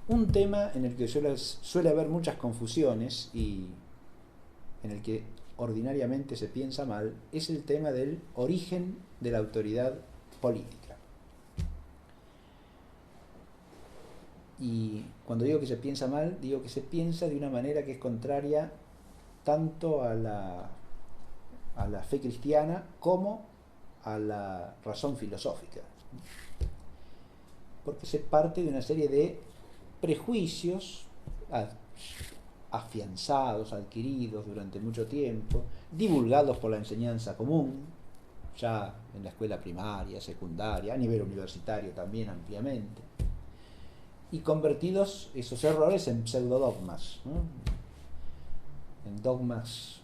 Un tema en el que suele haber muchas confusiones y en el que ordinariamente se piensa mal es el tema del origen de la autoridad política. Y cuando digo que se piensa mal, digo que se piensa de una manera que es contraria tanto a la fe cristiana como a la razón filosófica. Porque se parte de una serie de prejuicios afianzados, adquiridos durante mucho tiempo, divulgados por la enseñanza común, ya en la escuela primaria, secundaria, a nivel universitario también ampliamente, y convertidos esos errores en pseudodogmas, ¿no? En dogmas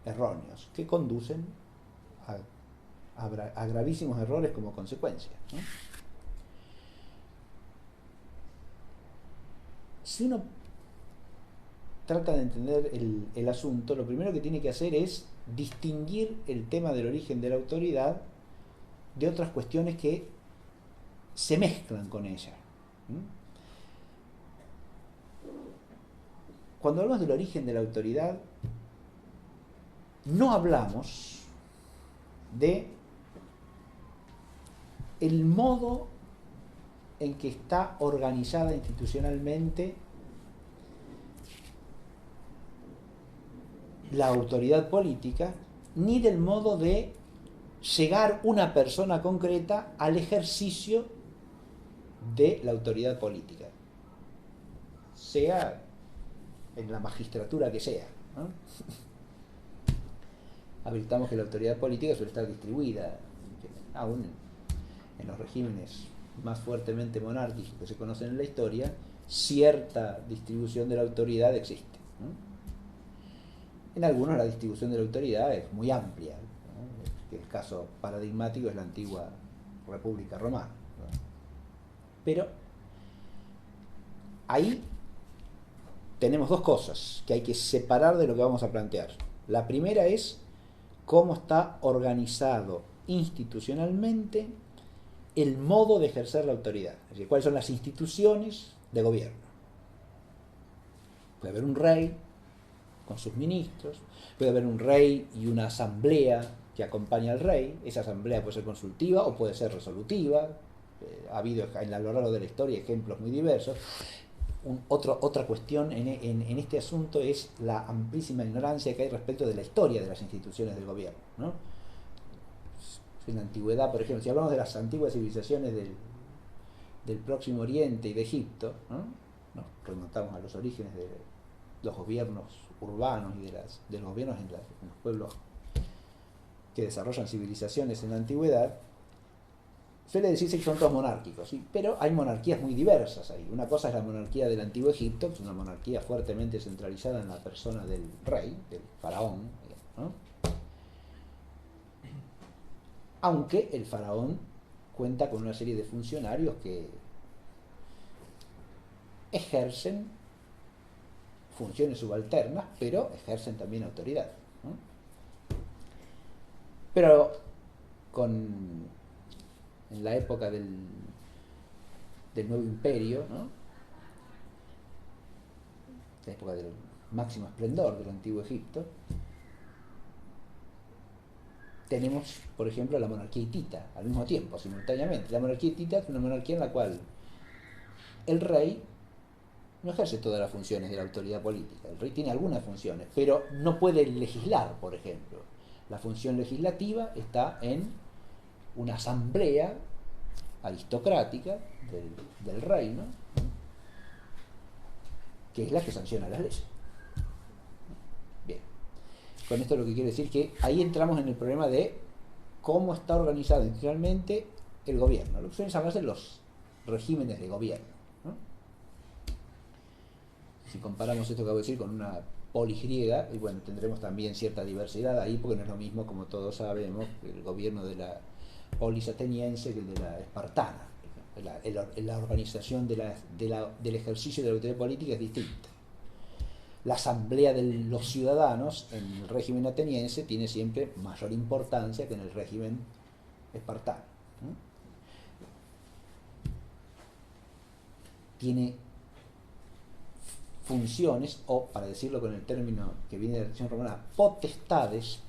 erróneos que conducen a gravísimos errores como consecuencia, ¿no? Si uno trata de entender el asunto, lo primero que tiene que hacer es distinguir el tema del origen de la autoridad de otras cuestiones que se mezclan con ella. Cuando hablamos del origen de la autoridad, no hablamos de el modo en que está organizada institucionalmente la autoridad política, ni del modo de llegar una persona concreta al ejercicio de la autoridad política, sea en la magistratura que sea, ¿no? Habilitamos que la autoridad política suele estar distribuida, aún en los regímenes más fuertemente monárquicos que se conocen en la historia, cierta distribución de la autoridad existe, ¿no? En algunos la distribución de la autoridad es muy amplia, ¿no? El caso paradigmático es la antigua República Romana, ¿no? Pero ahí tenemos dos cosas que hay que separar de lo que vamos a plantear. La primera es cómo está organizado institucionalmente el modo de ejercer la autoridad, es decir, cuáles son las instituciones de gobierno. Puede haber un rey con sus ministros, puede haber un rey y una asamblea que acompaña al rey. Esa asamblea puede ser consultiva o puede ser resolutiva. Ha habido a lo largo de la historia ejemplos muy diversos. Otra cuestión en este asunto es la amplísima ignorancia que hay respecto de la historia de las instituciones del gobierno, ¿no? En la antigüedad, por ejemplo, si hablamos de las antiguas civilizaciones del Próximo Oriente y de Egipto, ¿no? Nos remontamos a los orígenes de los gobiernos urbanos y de los gobiernos en los pueblos que desarrollan civilizaciones en la antigüedad. Suele decirse que son todos monárquicos, ¿sí? Pero hay monarquías muy diversas ahí. Una cosa es la monarquía del Antiguo Egipto, que es una monarquía fuertemente centralizada en la persona del rey, del faraón, ¿no? Aunque el faraón cuenta con una serie de funcionarios que ejercen funciones subalternas, pero ejercen también autoridad, ¿no? Pero en la época del Nuevo Imperio, ¿no? La época del máximo esplendor del Antiguo Egipto, tenemos, por ejemplo, la monarquía hitita al mismo tiempo, simultáneamente. La monarquía hitita es una monarquía en la cual el rey no ejerce todas las funciones de la autoridad política. El rey tiene algunas funciones, pero no puede legislar, por ejemplo. La función legislativa está en una asamblea aristocrática del reino, que es la que sanciona las leyes. Bien, con esto lo que quiero decir es que ahí entramos en el problema de cómo está organizado institucionalmente el gobierno, lo que suelen llamarse los regímenes de gobierno, ¿no? Si comparamos esto que acabo de decir con una polis griega, y bueno, tendremos también cierta diversidad ahí, porque no es lo mismo, como todos sabemos, el gobierno de la polis ateniense que el de la espartana. La organización del ejercicio de la autoridad política es distinta. La asamblea de los ciudadanos en el régimen ateniense tiene siempre mayor importancia que en el régimen espartano, ¿no? tiene funciones, o para decirlo con el término que viene de la tradición romana, potestades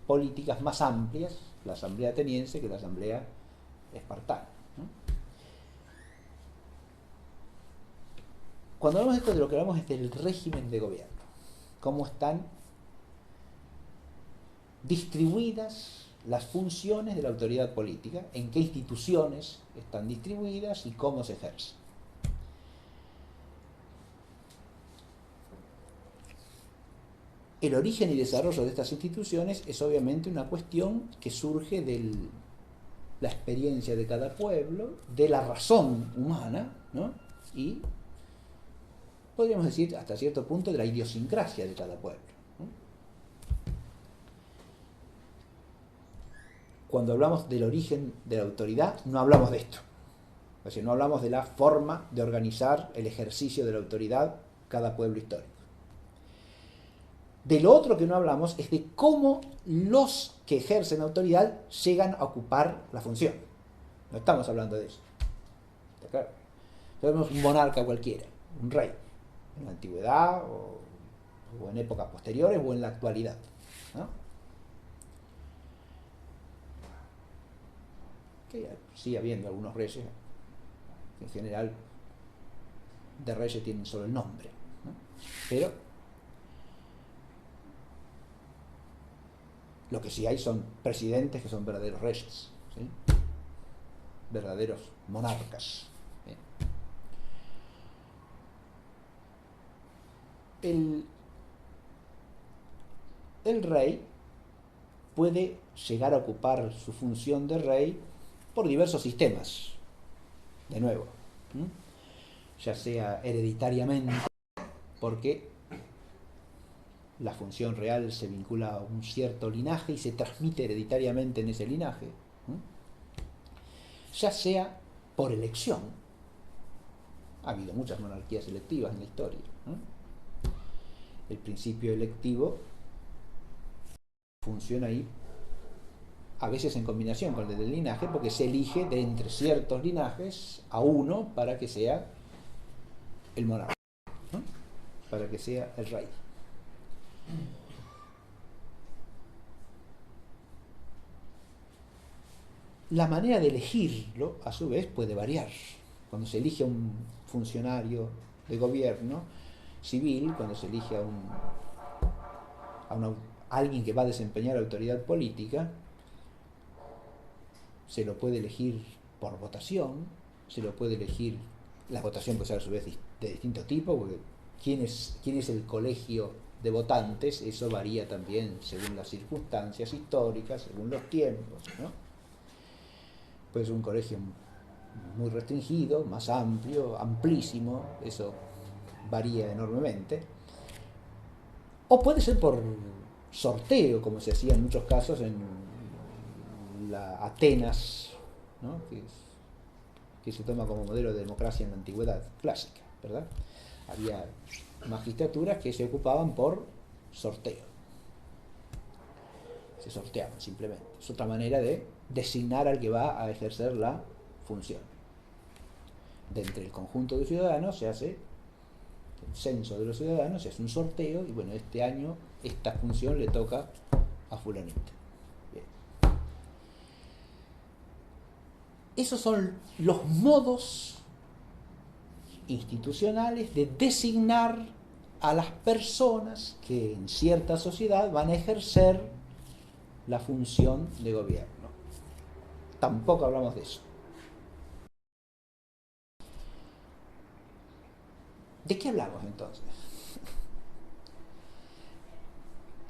políticas más amplias, la asamblea ateniense, que la asamblea espartana, ¿no? Cuando hablamos de esto, de lo que hablamos es del régimen de gobierno, cómo están distribuidas las funciones de la autoridad política, en qué instituciones están distribuidas y cómo se ejercen. El origen y desarrollo de estas instituciones es obviamente una cuestión que surge de la experiencia de cada pueblo, de la razón humana, ¿no? Y podríamos decir hasta cierto punto de la idiosincrasia de cada pueblo, ¿no? Cuando hablamos del origen de la autoridad, no hablamos de esto. O sea, no hablamos de la forma de organizar el ejercicio de la autoridad cada pueblo histórico. De lo otro que no hablamos es de cómo los que ejercen autoridad llegan a ocupar la función. No estamos hablando de eso. ¿Está claro? Tenemos un monarca cualquiera, un rey, en la antigüedad o en épocas posteriores o en la actualidad, ¿no? Que sigue habiendo algunos reyes que en general de reyes tienen solo el nombre, ¿no? Pero lo que sí hay son presidentes que son verdaderos reyes, ¿sí? Verdaderos monarcas. El rey puede llegar a ocupar su función de rey por diversos sistemas, de nuevo, ya sea hereditariamente, porque la función real se vincula a un cierto linaje y se transmite hereditariamente en ese linaje, ya sea por elección. Ha habido muchas monarquías electivas en la historia, ¿no? El principio electivo funciona ahí, a veces en combinación con el del linaje, porque se elige de entre ciertos linajes a uno para que sea el monarca, ¿no? Para que sea el rey. La manera de elegirlo, a su vez, puede variar. Cuando se elige a un funcionario de gobierno civil, cuando se elige a alguien que va a desempeñar autoridad política, se lo puede elegir por votación, se lo puede elegir, la votación puede ser a su vez de distinto tipo, porque quién es el colegio de votantes, eso varía también según las circunstancias históricas, según los tiempos, ¿no? Puede ser un colegio muy restringido, más amplio, amplísimo, eso varía enormemente. O puede ser por sorteo, como se hacía en muchos casos en la Atenas, ¿no? que se toma como modelo de democracia en la antigüedad clásica, ¿verdad? Había magistraturas que se ocupaban por sorteo. Se sorteaban simplemente. Es otra manera de designar al que va a ejercer la función. De entre el conjunto de ciudadanos se hace el censo de los ciudadanos, se hace un sorteo y bueno, este año esta función le toca a fulanito. Bien. Esos son los modos institucionales de designar a las personas que en cierta sociedad van a ejercer la función de gobierno. Tampoco hablamos de eso. ¿De qué hablamos entonces?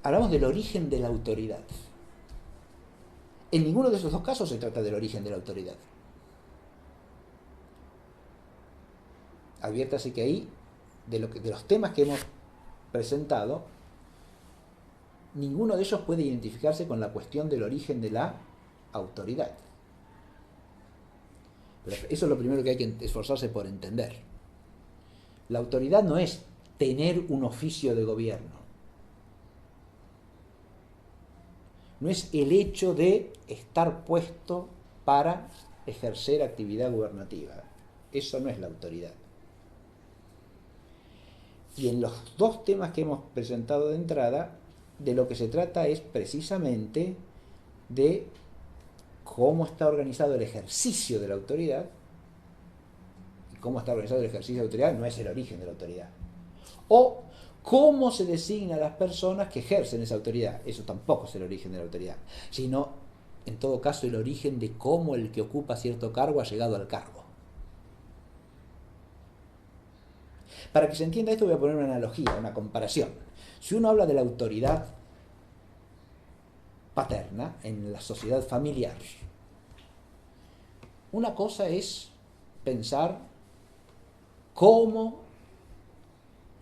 Hablamos del origen de la autoridad. En ninguno de esos dos casos se trata del origen de la autoridad. Adviértase que ahí, de los temas que hemos presentado, ninguno de ellos puede identificarse con la cuestión del origen de la autoridad. Pero eso es lo primero que hay que esforzarse por entender. La autoridad no es tener un oficio de gobierno. No es el hecho de estar puesto para ejercer actividad gubernativa. Eso no es la autoridad. Y en los dos temas que hemos presentado de entrada, de lo que se trata es precisamente de cómo está organizado el ejercicio de la autoridad. Y cómo está organizado el ejercicio de la autoridad no es el origen de la autoridad. O cómo se designa a las personas que ejercen esa autoridad. Eso tampoco es el origen de la autoridad, sino, en todo caso, el origen de cómo el que ocupa cierto cargo ha llegado al cargo. Para que se entienda esto voy a poner una analogía, una comparación. Si uno habla de la autoridad paterna en la sociedad familiar, una cosa es pensar cómo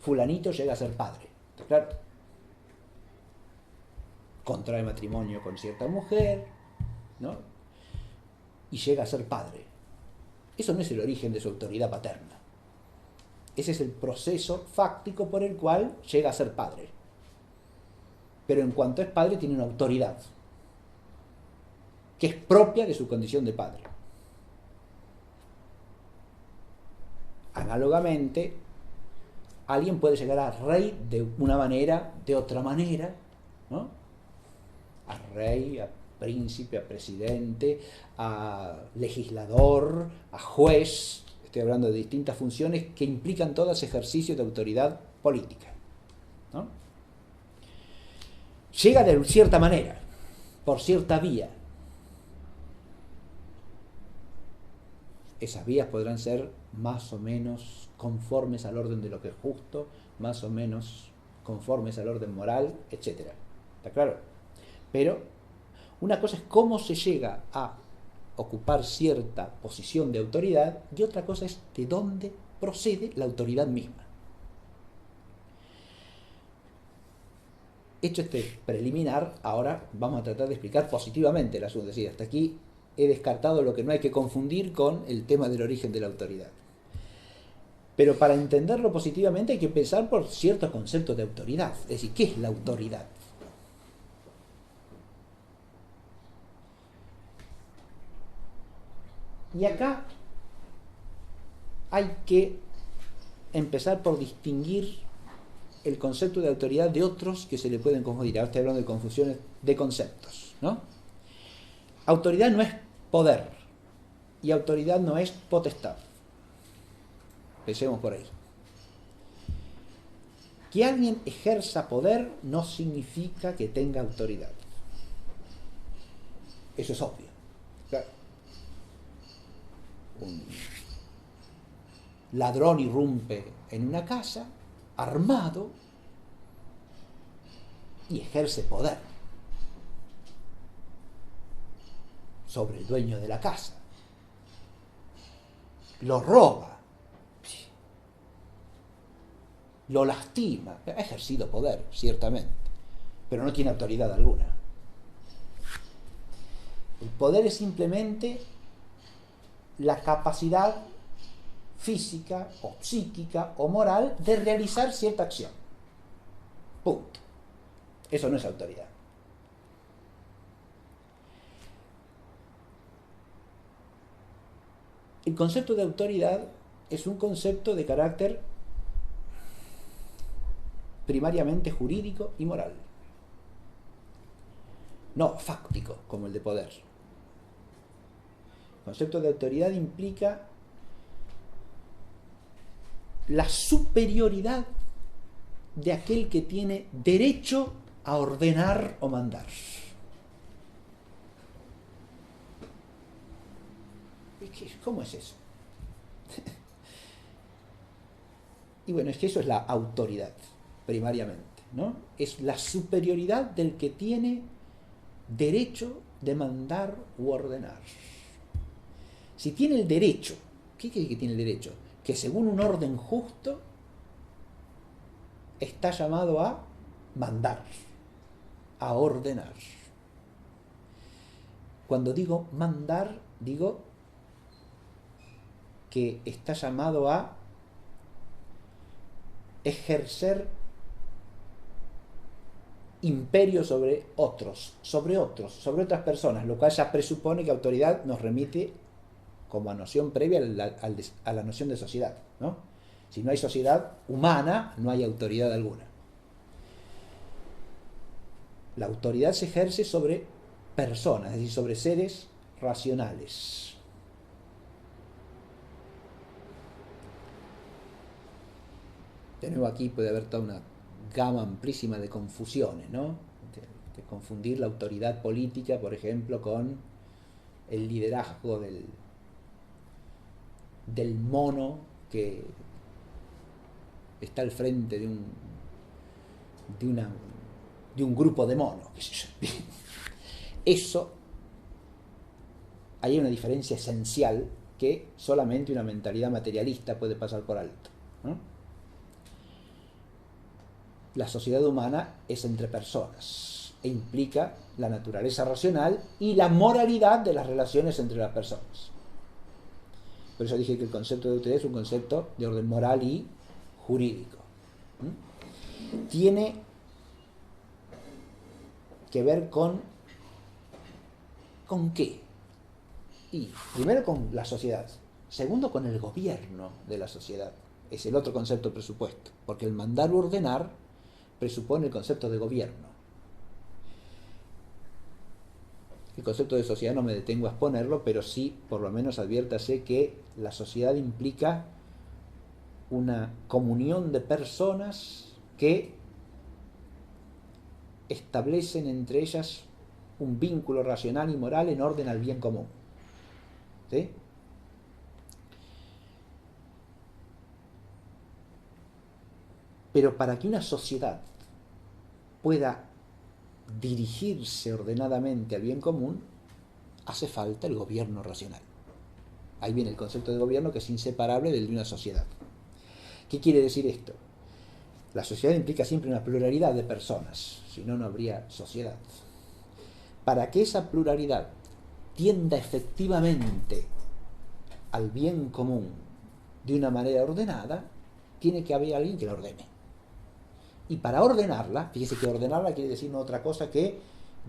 fulanito llega a ser padre. Claro, contrae matrimonio con cierta mujer, ¿no? Y llega a ser padre. Eso no es el origen de su autoridad paterna. Ese es el proceso fáctico por el cual llega a ser padre. Pero en cuanto es padre tiene una autoridad que es propia de su condición de padre. Análogamente, alguien puede llegar a rey de una manera, de otra manera, ¿no? A rey, a príncipe, a presidente, a legislador, a juez. Estoy hablando de distintas funciones que implican todas ejercicios de autoridad política, ¿no? Llega de cierta manera, por cierta vía. Esas vías podrán ser más o menos conformes al orden de lo que es justo, más o menos conformes al orden moral, etc. ¿Está claro? Pero una cosa es cómo se llega a ocupar cierta posición de autoridad y otra cosa es de dónde procede la autoridad misma. Hecho este preliminar, ahora vamos a tratar de explicar positivamente el asunto. Es decir, hasta aquí he descartado lo que no hay que confundir con el tema del origen de la autoridad. Pero para entenderlo positivamente hay que pensar por ciertos conceptos de autoridad. Es decir, ¿qué es la autoridad? Y acá hay que empezar por distinguir el concepto de autoridad de otros que se le pueden confundir. Ahora estoy hablando de confusiones de conceptos, ¿no? Autoridad no es poder y autoridad no es potestad. Empecemos por ahí. Que alguien ejerza poder no significa que tenga autoridad. Eso es obvio. Claro. Un ladrón irrumpe en una casa armado y ejerce poder sobre el dueño de la casa. Lo roba, lo lastima. Ha ejercido poder, ciertamente, pero no tiene autoridad alguna. El poder es simplemente la capacidad física o psíquica o moral de realizar cierta acción. Punto. Eso no es autoridad. El concepto de autoridad es un concepto de carácter primariamente jurídico y moral, no fáctico como el de poder. El concepto de autoridad implica la superioridad de aquel que tiene derecho a ordenar o mandar. ¿Cómo es eso? Y bueno, es que eso es la autoridad, primariamente, ¿no? Es la superioridad del que tiene derecho de mandar u ordenar. Si tiene el derecho, ¿qué quiere decir que tiene el derecho? Que según un orden justo está llamado a mandar, a ordenar. Cuando digo mandar, digo que está llamado a ejercer imperio sobre otros, sobre otras personas, lo cual ya presupone que autoridad nos remite como a noción previa a la noción de sociedad, ¿no? Si no hay sociedad humana, no hay autoridad alguna. La autoridad se ejerce sobre personas, es decir, sobre seres racionales. De nuevo aquí puede haber toda una gama amplísima de confusiones, ¿no? De confundir la autoridad política, por ejemplo, con el liderazgo del mono que está al frente de un grupo de monos. Eso, hay una diferencia esencial que solamente una mentalidad materialista puede pasar por alto, ¿no? La sociedad humana es entre personas e implica la naturaleza racional y la moralidad de las relaciones entre las personas. Por eso dije que el concepto de autoridad es un concepto de orden moral y jurídico. Tiene que ver ¿con qué? Y primero con la sociedad, segundo con el gobierno de la sociedad. Es el otro concepto de presupuesto, porque el mandar o ordenar presupone el concepto de gobierno. El concepto de sociedad no me detengo a exponerlo, pero sí, por lo menos adviértase que la sociedad implica una comunión de personas que establecen entre ellas un vínculo racional y moral en orden al bien común. ¿Sí? Pero para que una sociedad pueda dirigirse ordenadamente al bien común, hace falta el gobierno racional. Ahí viene el concepto de gobierno, que es inseparable del de una sociedad. ¿Qué quiere decir esto? La sociedad implica siempre una pluralidad de personas, si no, no habría sociedad. Para que esa pluralidad tienda efectivamente al bien común de una manera ordenada, tiene que haber alguien que la ordene. Y para ordenarla, fíjese que ordenarla quiere decir no otra cosa que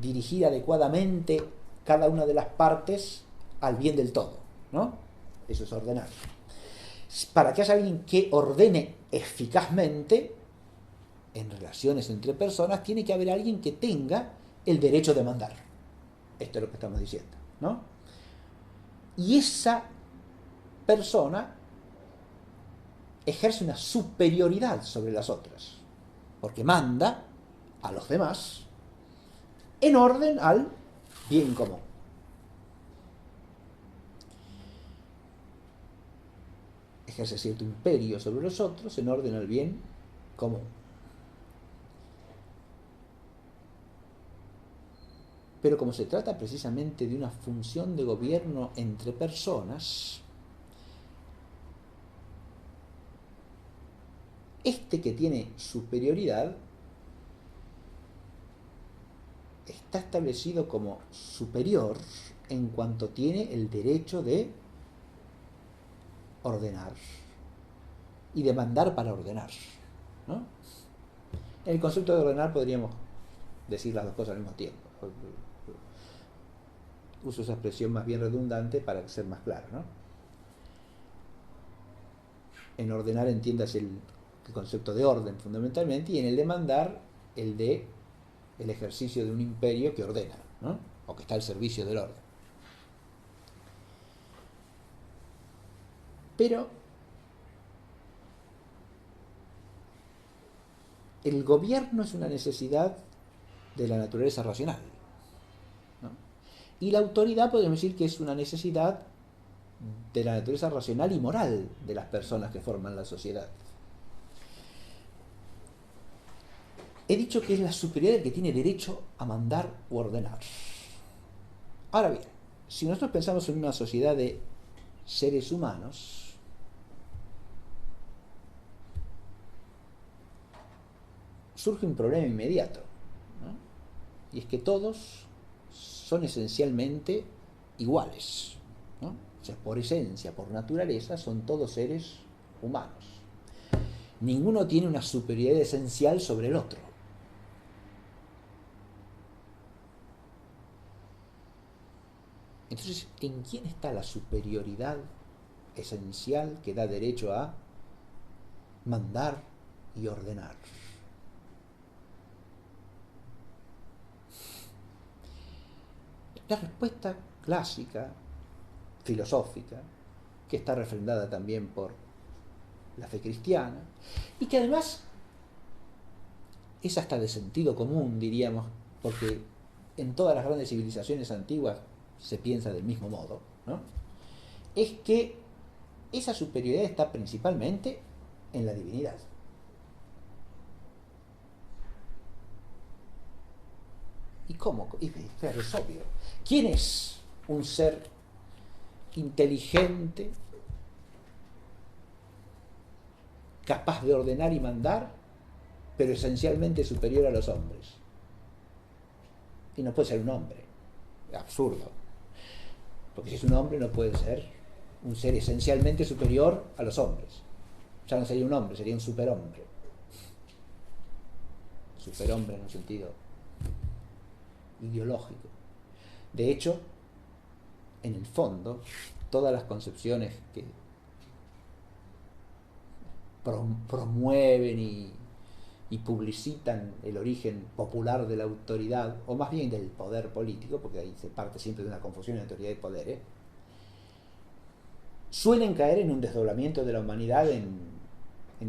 dirigir adecuadamente cada una de las partes al bien del todo, ¿no? Eso es ordenar. Para que haya alguien que ordene eficazmente en relaciones entre personas, tiene que haber alguien que tenga el derecho de mandar. Esto es lo que estamos diciendo, ¿no? Y esa persona ejerce una superioridad sobre las otras, porque manda a los demás en orden al bien común. Ejerce cierto imperio sobre los otros en orden al bien común. Pero como se trata precisamente de una función de gobierno entre personas, este que tiene superioridad está establecido como superior en cuanto tiene el derecho de ordenar y de mandar para ordenar, ¿no? En el concepto de ordenar podríamos decir las dos cosas al mismo tiempo. Uso esa expresión más bien redundante para ser más claro, ¿no? En ordenar entiendas el concepto de orden fundamentalmente, y en el de mandar el de el ejercicio de un imperio que ordena, ¿no? O que está al servicio del orden. Pero el gobierno es una necesidad de la naturaleza racional, ¿no? Y la autoridad podemos decir que es una necesidad de la naturaleza racional y moral de las personas que forman la sociedad. He dicho que es la superioridad el que tiene derecho a mandar u ordenar. Ahora bien, si nosotros pensamos en una sociedad de seres humanos, surge un problema inmediato, ¿no? Y es que todos son esencialmente iguales, ¿no? O sea, por esencia, por naturaleza, son todos seres humanos. Ninguno tiene una superioridad esencial sobre el otro. Entonces, ¿en quién está la superioridad esencial que da derecho a mandar y ordenar. La respuesta clásica, filosófica, que está refrendada también por la fe cristiana, y que además es hasta de sentido común, diríamos, porque en todas las grandes civilizaciones antiguas se piensa del mismo modo, ¿no? Es que esa superioridad está principalmente en la divinidad. ¿Y cómo? Claro, es obvio. ¿Quién es un ser inteligente, capaz de ordenar y mandar, pero esencialmente superior a los hombres? Y no puede ser un hombre. Absurdo. Porque si es un hombre no puede ser un ser esencialmente superior a los hombres. Ya no sería un hombre, sería un superhombre. Superhombre en un sentido ideológico. De hecho, en el fondo, todas las concepciones que promueven y publicitan el origen popular de la autoridad, o más bien del poder político, porque ahí se parte siempre de una confusión entre autoridad y poder, suelen caer en un desdoblamiento de la humanidad en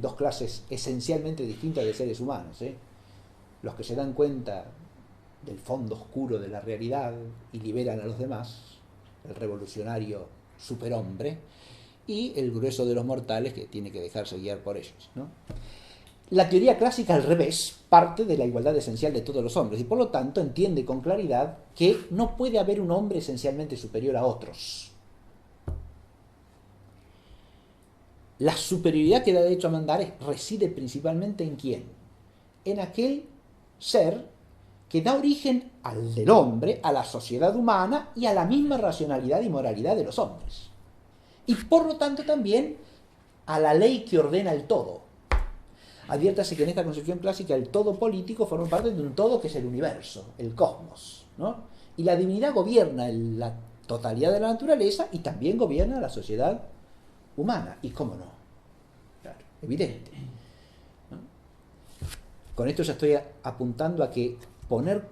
dos clases esencialmente distintas de seres humanos. Los que se dan cuenta del fondo oscuro de la realidad y liberan a los demás, el revolucionario superhombre, y el grueso de los mortales que tiene que dejarse guiar por ellos, ¿no? La teoría clásica, al revés, parte de la igualdad esencial de todos los hombres y por lo tanto entiende con claridad que no puede haber un hombre esencialmente superior a otros. La superioridad que da derecho a mandar reside principalmente en quién? En aquel ser que da origen al del hombre, a la sociedad humana y a la misma racionalidad y moralidad de los hombres. Y por lo tanto también a la ley que ordena el todo. Adviértase que en esta concepción clásica el todo político forma parte de un todo que es el universo, el cosmos, ¿no? Y la divinidad gobierna la totalidad de la naturaleza y también gobierna la sociedad humana. ¿Y cómo no? Claro, evidente, ¿no? Con esto ya estoy apuntando a que poner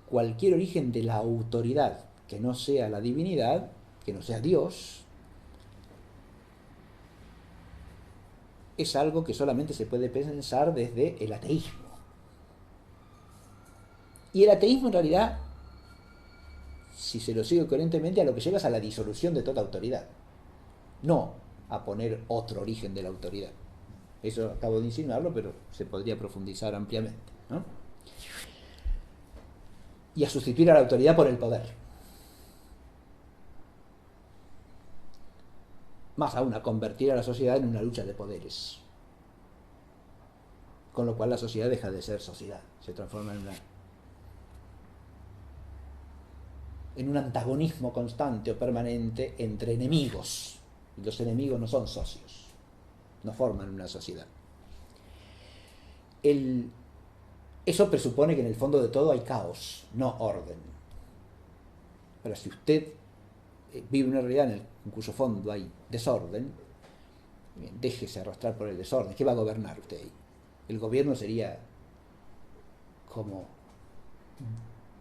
cualquier origen de la autoridad que no sea la divinidad, que no sea Dios, es algo que solamente se puede pensar desde el ateísmo. Y el ateísmo en realidad, si se lo sigue coherentemente, a lo que lleva es a la disolución de toda autoridad, no a poner otro origen de la autoridad. Eso acabo de insinuarlo, pero se podría profundizar ampliamente, ¿no? Y a sustituir a la autoridad por el poder. Más aún, a convertir a la sociedad en una lucha de poderes. Con lo cual la sociedad deja de ser sociedad, se transforma en un antagonismo constante o permanente entre enemigos. Y los enemigos no son socios, no forman una sociedad. Eso presupone que en el fondo de todo hay caos, no orden. Pero si usted vive una realidad en cuyo fondo hay desorden, bien, déjese arrastrar por el desorden. ¿Qué va a gobernar usted ahí? El gobierno sería como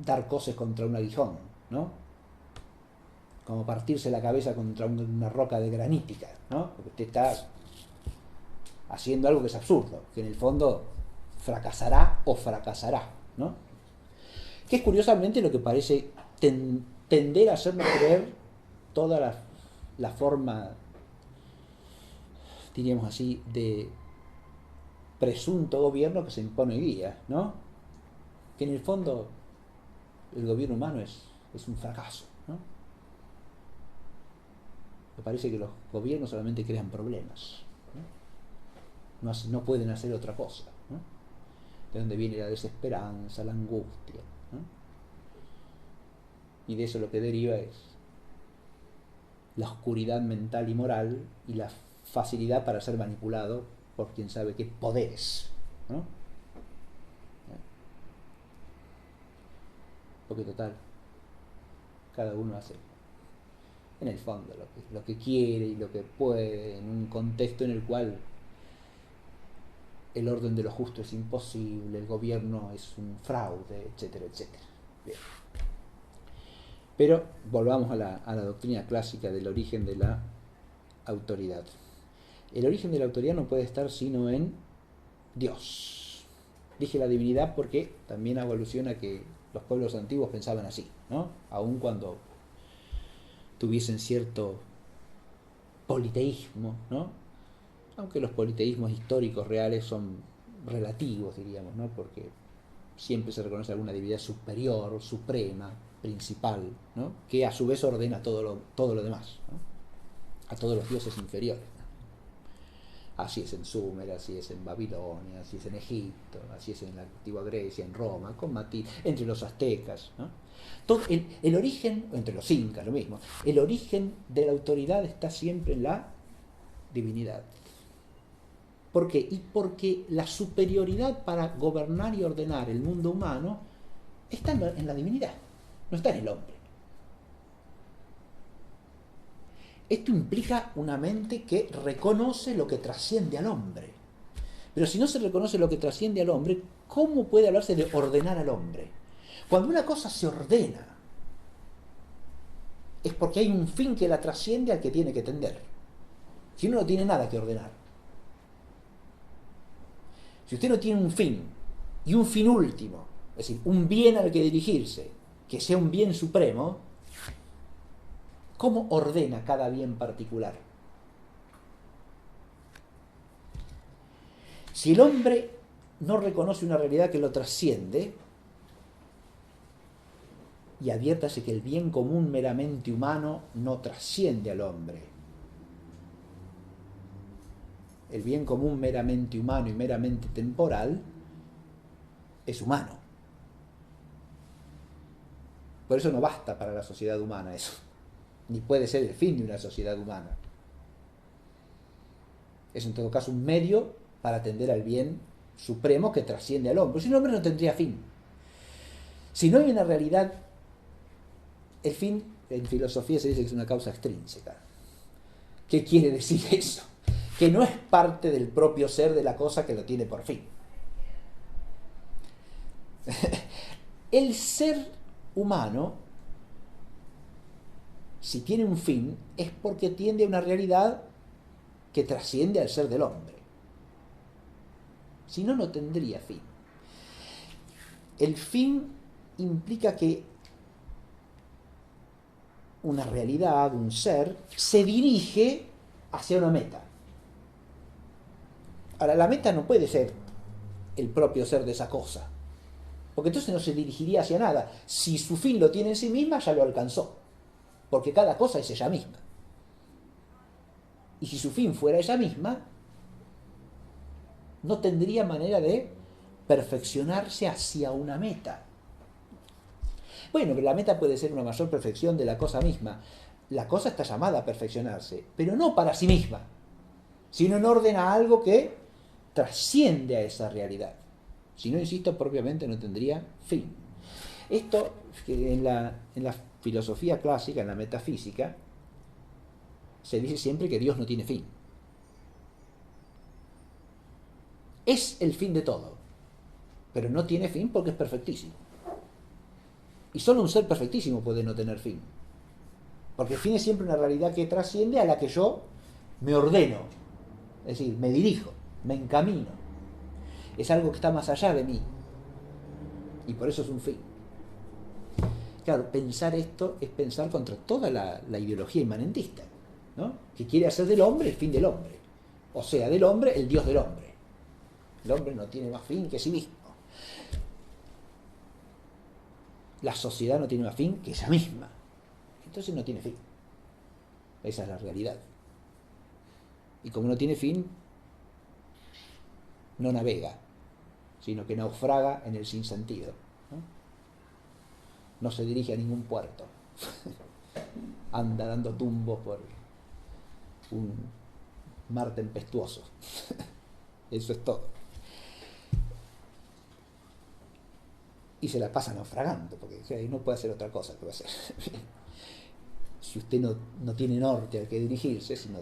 dar coces contra un aguijón, ¿no? Como partirse la cabeza contra una roca de granítica, ¿no? Porque usted está haciendo algo que es absurdo, que en el fondo fracasará o fracasará, ¿no? Que es curiosamente lo que parece tender a hacernos creer toda la forma, diríamos así, de presunto gobierno que se impone hoy día, ¿no? Que en el fondo el gobierno humano es un fracaso, ¿no? Me parece que los gobiernos solamente crean problemas, ¿no? No pueden hacer otra cosa, ¿no? De donde viene la desesperanza, la angustia, ¿no? Y de eso lo que deriva es la oscuridad mental y moral y la facilidad para ser manipulado por quien sabe qué poderes, ¿no? Porque total, cada uno hace en el fondo lo que quiere y lo que puede en un contexto en el cual el orden de lo justo es imposible, el gobierno es un fraude, etcétera, etcétera. Bien. Pero volvamos a la doctrina clásica del origen de la autoridad. El origen de la autoridad no puede estar sino en Dios. Dije la divinidad porque también hago alusión a que los pueblos antiguos pensaban así, ¿no? Aun cuando tuviesen cierto politeísmo, ¿no? Aunque los politeísmos históricos reales son relativos, diríamos, ¿no? Porque siempre se reconoce alguna divinidad superior, suprema, principal, ¿no? Que a su vez ordena todo lo demás, ¿no? A todos los dioses inferiores, ¿no? Así es en Sumer, así es en Babilonia, así es en Egipto, así es en la antigua Grecia, en Roma, con Matilde, entre los aztecas, ¿no? Todo el origen, entre los incas, lo mismo, el origen de la autoridad está siempre en la divinidad. ¿Por qué? Y porque la superioridad para gobernar y ordenar el mundo humano está en la divinidad, no está en el hombre. Esto implica una mente que reconoce lo que trasciende al hombre. Pero si no se reconoce lo que trasciende al hombre, ¿cómo puede hablarse de ordenar al hombre? Cuando una cosa se ordena, es porque hay un fin que la trasciende al que tiene que tender. Si uno no tiene nada que ordenar. Si usted no tiene un fin, y un fin último, es decir, un bien al que dirigirse, que sea un bien supremo, ¿cómo ordena cada bien particular? Si el hombre no reconoce una realidad que lo trasciende, y adviértase que el bien común meramente humano no trasciende al hombre. El bien común meramente humano y meramente temporal es humano. Por eso no basta para la sociedad humana eso, ni puede ser el fin de una sociedad humana. Es en todo caso un medio para atender al bien supremo que trasciende al hombre. Si no, el hombre no tendría fin. Si no hay una realidad, el fin en filosofía se dice que es una causa extrínseca. ¿Qué quiere decir eso? Que no es parte del propio ser de la cosa que lo tiene por fin. El ser humano, si tiene un fin, es porque tiende a una realidad que trasciende al ser del hombre. Si no, no tendría fin. El fin implica que una realidad, un ser, se dirige hacia una meta. Ahora, la meta no puede ser el propio ser de esa cosa, porque entonces no se dirigiría hacia nada. Si su fin lo tiene en sí misma, ya lo alcanzó, porque cada cosa es ella misma. Y si su fin fuera ella misma, no tendría manera de perfeccionarse hacia una meta. Bueno, pero la meta puede ser una mayor perfección de la cosa misma. La cosa está llamada a perfeccionarse, pero no para sí misma, sino en orden a algo que trasciende a esa realidad. Si no, insisto, propiamente no tendría fin. Esto, en la filosofía clásica, en la metafísica, se dice siempre que Dios no tiene fin. Es el fin de todo, pero no tiene fin porque es perfectísimo. Y solo un ser perfectísimo puede no tener fin. Porque el fin es siempre una realidad que trasciende a la que yo me ordeno. Es decir, me dirijo, me encamino. Es algo que está más allá de mí. Y por eso es un fin. Claro, pensar esto es pensar contra toda la ideología inmanentista, ¿no? Que quiere hacer del hombre el fin del hombre. O sea, del hombre el Dios del hombre. El hombre no tiene más fin que sí mismo. La sociedad no tiene más fin que ella misma. Entonces no tiene fin. Esa es la realidad. Y como no tiene fin, no navega, sino que naufraga en el sinsentido. No se dirige a ningún puerto. Anda dando tumbos por un mar tempestuoso. Eso es todo. Y se la pasa naufragando, porque no puede hacer otra cosa que va a hacer. Si usted no tiene norte al que dirigirse, sino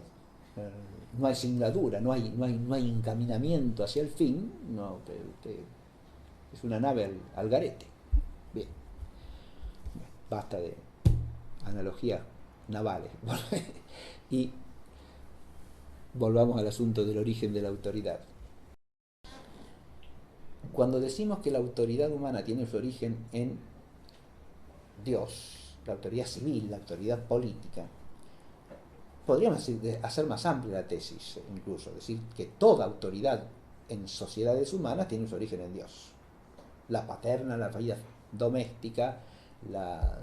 No hay singladura, no hay encaminamiento hacia el fin, no, es una nave al garete. Bien, basta de analogías navales. Y volvamos al asunto del origen de la autoridad. Cuando decimos que la autoridad humana tiene su origen en Dios, la autoridad civil, la autoridad política, podríamos hacer más amplia la tesis, incluso decir que toda autoridad en sociedades humanas tiene su origen en Dios. La paterna, la vida doméstica, la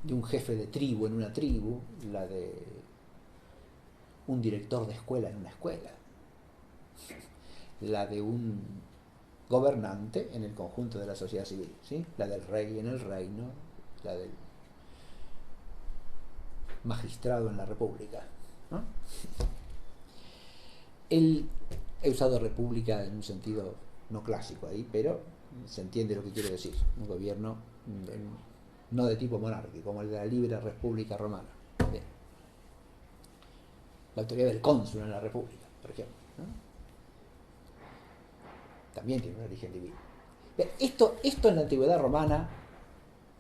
de un jefe de tribu en una tribu, la de un director de escuela en una escuela, la de un gobernante en el conjunto de la sociedad civil, ¿sí? La del rey en el reino, la del magistrado en la república, ¿no? He usado república en un sentido no clásico ahí, pero se entiende lo que quiero decir. Un gobierno no de tipo monárquico, como el de la libre república romana. Bien. La autoridad del cónsul en la república, por ejemplo, ¿no? También tiene un origen divino. Bien, esto en la antigüedad romana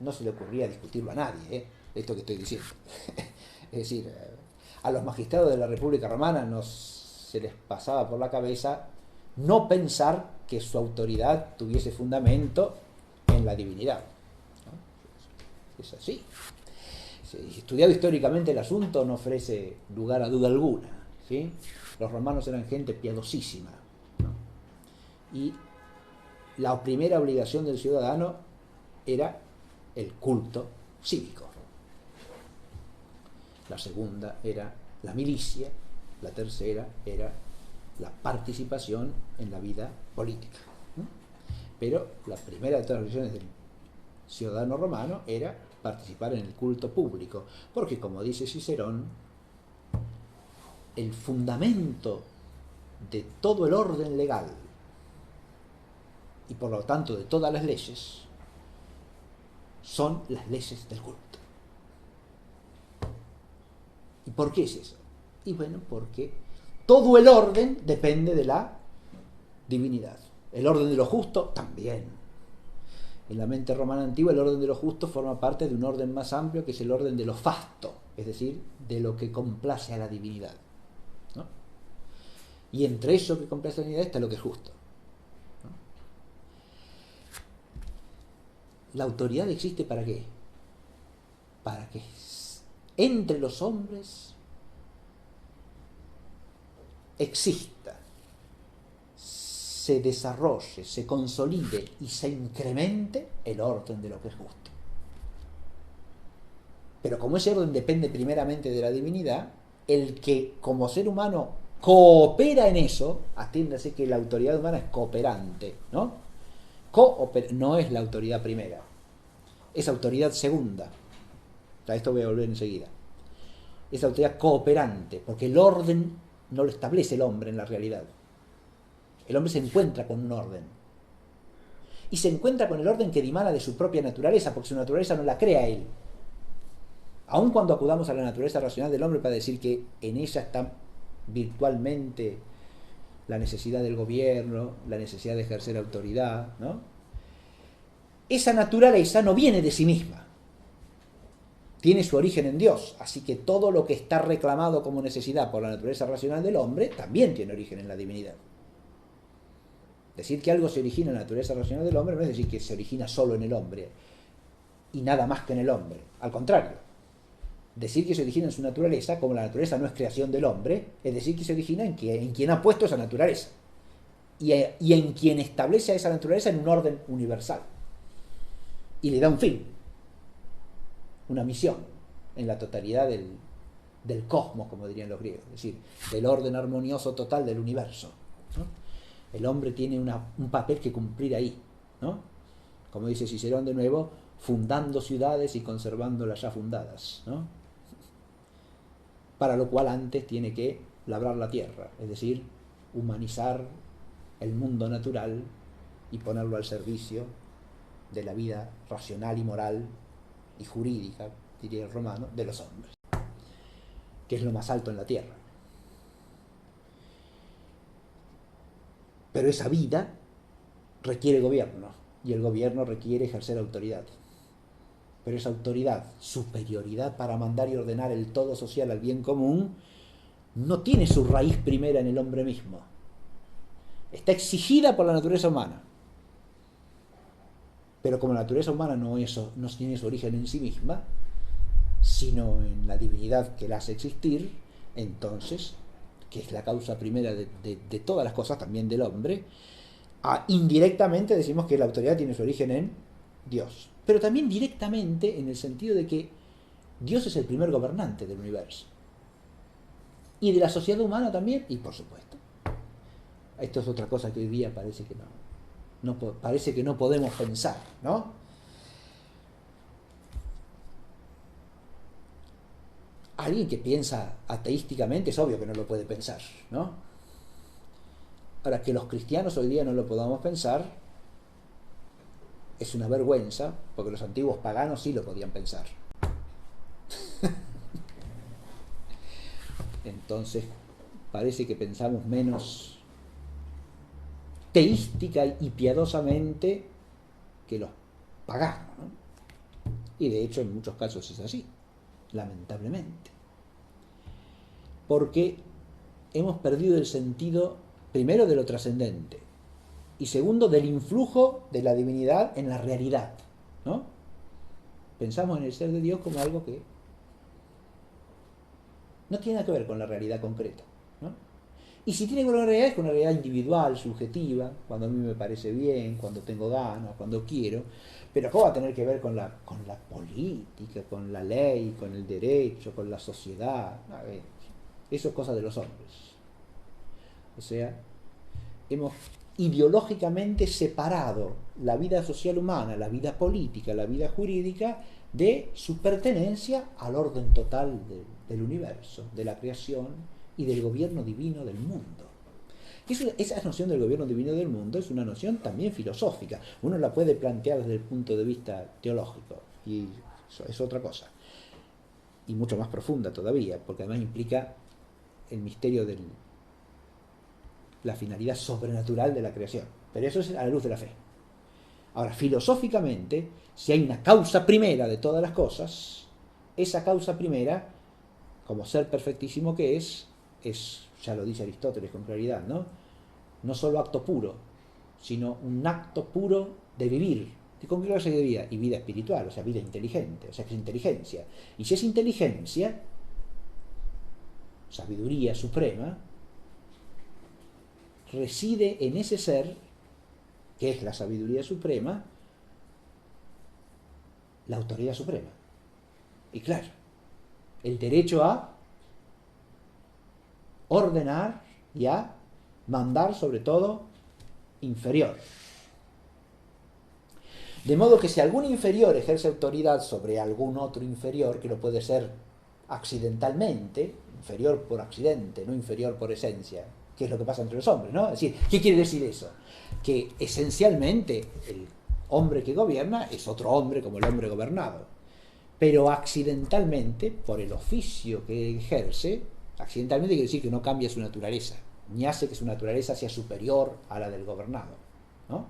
no se le ocurría discutirlo a nadie, esto que estoy diciendo. Es decir, a los magistrados de la República Romana no se les pasaba por la cabeza no pensar que su autoridad tuviese fundamento en la divinidad, ¿no? Es así. Estudiado históricamente el asunto no ofrece lugar a duda alguna, ¿sí? Los romanos eran gente piadosísima, ¿no? Y la primera obligación del ciudadano era el culto cívico. La segunda era la milicia, la tercera era la participación en la vida política. Pero la primera de todas las obligaciones del ciudadano romano era participar en el culto público, porque como dice Cicerón, el fundamento de todo el orden legal y por lo tanto de todas las leyes son las leyes del culto. ¿Y por qué es eso? Y bueno, porque todo el orden depende de la divinidad. El orden de lo justo también. En la mente romana antigua el orden de lo justo forma parte de un orden más amplio que es el orden de lo fasto, es decir, de lo que complace a la divinidad, ¿no? Y entre eso que complace a la divinidad está lo que es justo, ¿no? La autoridad existe ¿para qué? Para que entre los hombres exista, se desarrolle, se consolide y se incremente el orden de lo que es justo. Pero como ese orden depende primeramente de la divinidad, el que como ser humano coopera en eso, atiéndase que la autoridad humana es cooperante, ¿no? No es la autoridad primera, es autoridad segunda. A esto voy a volver enseguida. Es autoridad cooperante, porque el orden no lo establece el hombre en la realidad. El hombre se encuentra con un orden. Y se encuentra con el orden que dimana de su propia naturaleza, porque su naturaleza no la crea él. Aun cuando acudamos a la naturaleza racional del hombre para decir que en ella está virtualmente la necesidad del gobierno, la necesidad de ejercer autoridad, ¿no? Esa naturaleza no viene de sí misma. Tiene su origen en Dios, así que todo lo que está reclamado como necesidad por la naturaleza racional del hombre también tiene origen en la divinidad. Decir que algo se origina en la naturaleza racional del hombre no es decir que se origina solo en el hombre y nada más que en el hombre. Al contrario, decir que se origina en su naturaleza, como la naturaleza no es creación del hombre, es decir que se origina en quien ha puesto esa naturaleza y en quien establece a esa naturaleza en un orden universal y le da un fin, una misión en la totalidad del cosmos, como dirían los griegos, es decir, del orden armonioso total del universo, ¿no? El hombre tiene un papel que cumplir ahí, ¿no? Como dice Cicerón de nuevo, fundando ciudades y conservando las ya fundadas, ¿no? Para lo cual antes tiene que labrar la tierra, es decir, humanizar el mundo natural y ponerlo al servicio de la vida racional y moral y jurídica, diría el romano, de los hombres. que es lo más alto en la tierra. Pero esa vida requiere gobierno, y el gobierno requiere ejercer autoridad. Pero esa autoridad, superioridad para mandar y ordenar el todo social al bien común, no tiene su raíz primera en el hombre mismo. Está exigida por la naturaleza humana. Pero como la naturaleza humana no tiene su origen en sí misma, sino en la divinidad que la hace existir, entonces, que es la causa primera de todas las cosas, también del hombre, indirectamente decimos que la autoridad tiene su origen en Dios. Pero también directamente en el sentido de que Dios es el primer gobernante del universo. Y de la sociedad humana también, y por supuesto. Esto es otra cosa que hoy día parece que parece que no podemos pensar, ¿no? Alguien que piensa ateísticamente es obvio que no lo puede pensar, ¿no? Ahora, que los cristianos hoy día no lo podamos pensar es una vergüenza, porque los antiguos paganos sí lo podían pensar. Entonces, parece que pensamos menos teística y piadosamente que los paganos, ¿no? Y de hecho en muchos casos es así, lamentablemente. Porque hemos perdido el sentido, primero, de lo trascendente, y segundo, del influjo de la divinidad en la realidad, ¿no? Pensamos en el ser de Dios como algo que no tiene nada que ver con la realidad concreta, ¿no? Y si tiene que ver con la realidad, es con una realidad individual, subjetiva, cuando a mí me parece bien, cuando tengo ganas, cuando quiero. Pero ¿cómo va a tener que ver con la política, con la ley, con el derecho, con la sociedad? A ver, eso es cosa de los hombres. O sea, hemos ideológicamente separado la vida social humana, la vida política, la vida jurídica, de su pertenencia al orden total del universo, de la creación y del gobierno divino del mundo. Esa noción del gobierno divino del mundo es una noción también filosófica. Uno la puede plantear desde el punto de vista teológico, y eso es otra cosa, y mucho más profunda todavía, porque además implica el misterio de la finalidad sobrenatural de la creación. Pero eso es a la luz de la fe. Ahora, filosóficamente, si hay una causa primera de todas las cosas, esa causa primera, como ser perfectísimo que es, ya lo dice Aristóteles con claridad, ¿no? No solo acto puro, sino un acto puro de vivir. ¿Con qué clase de vida? Y vida espiritual, o sea, vida inteligente, o sea, que es inteligencia. Y si es inteligencia, sabiduría suprema, reside en ese ser, que es la sabiduría suprema, la autoridad suprema. Y claro, el derecho a ordenar y a mandar sobre todo inferior. De modo que si algún inferior ejerce autoridad sobre algún otro inferior, que lo puede ser accidentalmente, inferior por accidente, no inferior por esencia, que es lo que pasa entre los hombres, ¿no? Es decir, ¿qué quiere decir eso? Que esencialmente el hombre que gobierna es otro hombre como el hombre gobernado, pero accidentalmente, por el oficio que ejerce, accidentalmente quiere decir que no cambia su naturaleza, ni hace que su naturaleza sea superior a la del gobernado, ¿no?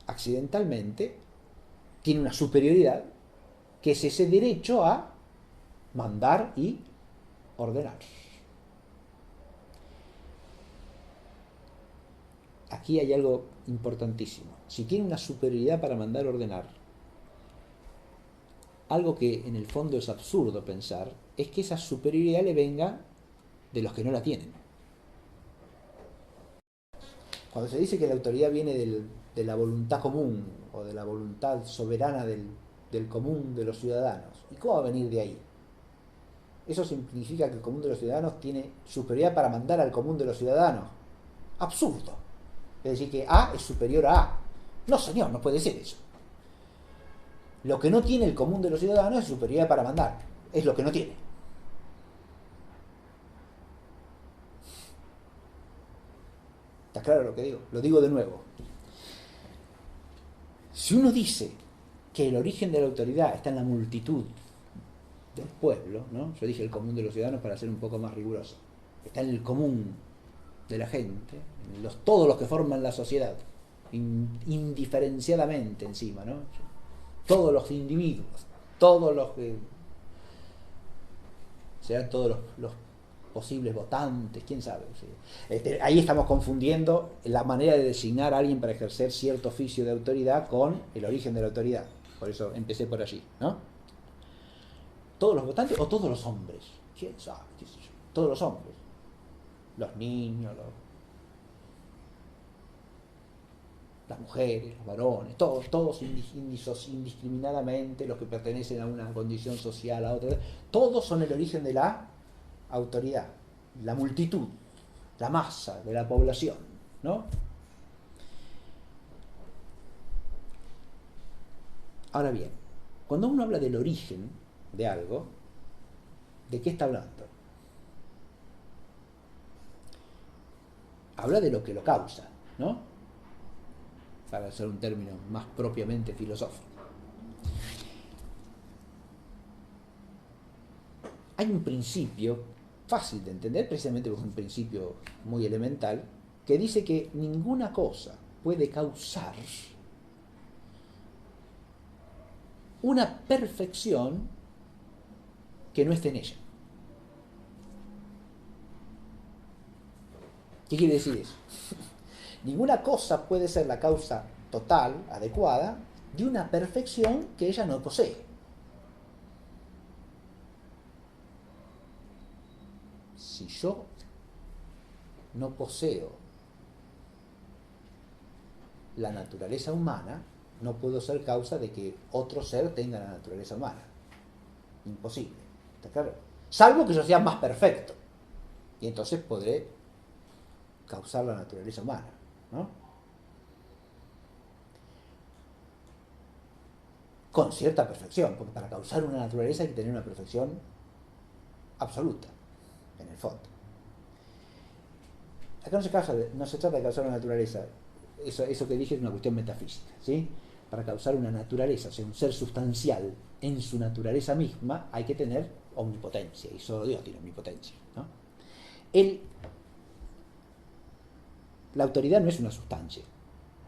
Accidentalmente tiene una superioridad que es ese derecho a mandar y ordenar. Aquí hay algo importantísimo. Si tiene una superioridad para mandar y ordenar, algo que en el fondo es absurdo pensar, es que esa superioridad le venga de los que no la tienen. Cuando se dice que la autoridad viene de la voluntad común o de la voluntad soberana del común de los ciudadanos, ¿y cómo va a venir de ahí? Eso significa que el común de los ciudadanos tiene superioridad para mandar al común de los ciudadanos. Absurdo. Es decir, que A es superior a A. No, señor, no puede ser eso. Lo que no tiene el común de los ciudadanos es superioridad para mandar. Es lo que no tiene. ¿Está claro lo que digo? Lo digo de nuevo. Si uno dice que el origen de la autoridad está en la multitud del pueblo, ¿no? Yo dije el común de los ciudadanos para ser un poco más riguroso. Está en el común de la gente, en todos los que forman la sociedad, indiferenciadamente encima, ¿no? Todos los individuos, todos los que serán todos los posibles votantes, quién sabe. ¿Sí? Ahí estamos confundiendo la manera de designar a alguien para ejercer cierto oficio de autoridad con el origen de la autoridad. Por eso empecé por allí, ¿no? ¿Todos los votantes o todos los hombres? ¿Quién sabe? ¿Qué sé yo? Todos los hombres. Los niños, las mujeres, los varones, todos indiscriminadamente, los que pertenecen a una condición social, a otra, todos son el origen de la autoridad, la multitud, la masa de la población, ¿no? Ahora bien, cuando uno habla del origen de algo, ¿de qué está hablando? Habla de lo que lo causa, ¿no? Para hacer un término más propiamente filosófico. Hay un principio fácil de entender, precisamente porque es un principio muy elemental, que dice que ninguna cosa puede causar una perfección que no esté en ella. ¿Qué quiere decir eso? Ninguna cosa puede ser la causa total, adecuada, de una perfección que ella no posee. Si yo no poseo la naturaleza humana, no puedo ser causa de que otro ser tenga la naturaleza humana. Imposible. ¿Está claro? Salvo que yo sea más perfecto. Y entonces podré causar la naturaleza humana, ¿no? Con cierta perfección, porque para causar una naturaleza hay que tener una perfección absoluta, en el fondo. Acá no se trata de causar una naturaleza, eso que dije es una cuestión metafísica, ¿sí? Para causar una naturaleza, o sea, un ser sustancial en su naturaleza misma, hay que tener omnipotencia, y solo Dios tiene omnipotencia, ¿no? La autoridad no es una sustancia,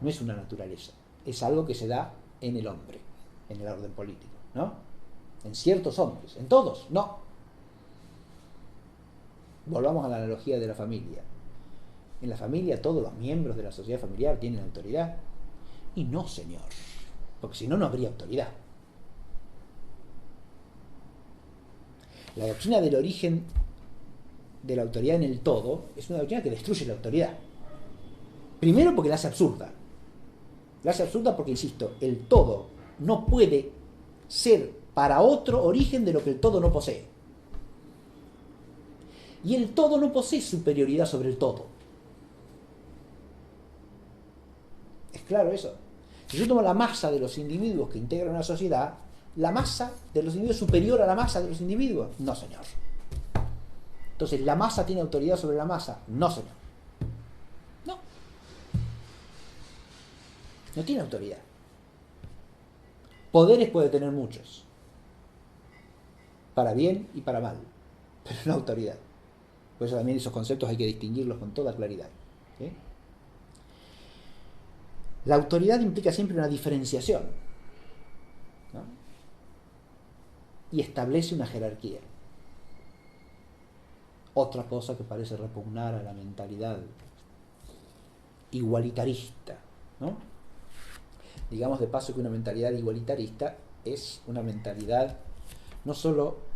no es una naturaleza, es algo que se da en el hombre, en el orden político, ¿no? En ciertos hombres, en todos, no. Volvamos a la analogía de la familia. En la familia todos los miembros de la sociedad familiar tienen autoridad. Y no, señor, porque si no, no habría autoridad. La doctrina del origen de la autoridad en el todo es una doctrina que destruye la autoridad. Primero porque la hace absurda. La hace absurda porque, insisto, el todo no puede ser para otro origen de lo que el todo no posee. Y el todo no posee superioridad sobre el todo. ¿Es claro eso? Si yo tomo la masa de los individuos que integran una sociedad, ¿la masa de los individuos es superior a la masa de los individuos? No, señor. Entonces, ¿la masa tiene autoridad sobre la masa? No, señor. No. No tiene autoridad. Poderes puede tener muchos. Para bien y para mal. Pero no autoridad. Por eso también esos conceptos hay que distinguirlos con toda claridad. ¿Sí? La autoridad implica siempre una diferenciación, ¿no? Y establece una jerarquía. Otra cosa que parece repugnar a la mentalidad igualitarista, ¿no? Digamos de paso que una mentalidad igualitarista es una mentalidad no solo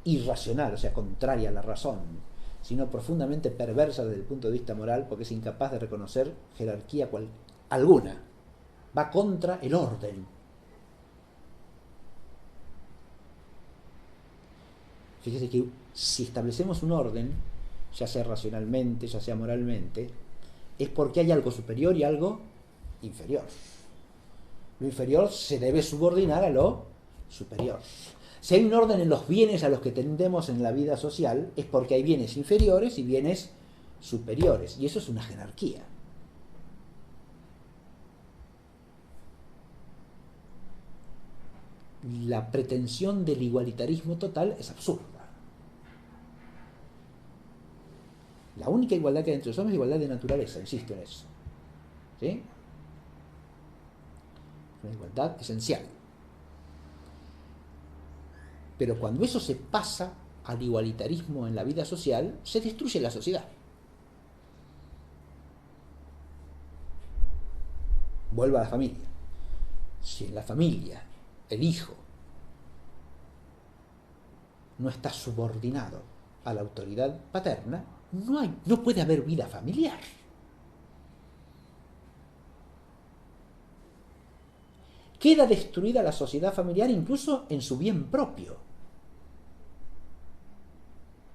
irracional, o sea, contraria a la razón, sino profundamente perversa desde el punto de vista moral, porque es incapaz de reconocer jerarquía alguna. Va contra el orden. Fíjese que si establecemos un orden, ya sea racionalmente, ya sea moralmente, es porque hay algo superior y algo inferior. Lo inferior se debe subordinar a lo superior. Si hay un orden en los bienes a los que tendemos en la vida social, es porque hay bienes inferiores y bienes superiores. Y eso es una jerarquía. la pretensión del igualitarismo total es absurda. La única igualdad que hay entre los hombres es igualdad de naturaleza, insisto en eso. ¿Sí? Una igualdad esencial. Pero cuando eso se pasa al igualitarismo en la vida social, se destruye la sociedad. Vuelvo a la familia. Si en la familia el hijo no está subordinado a la autoridad paterna, no puede haber vida familiar. Queda destruida la sociedad familiar incluso en su bien propio.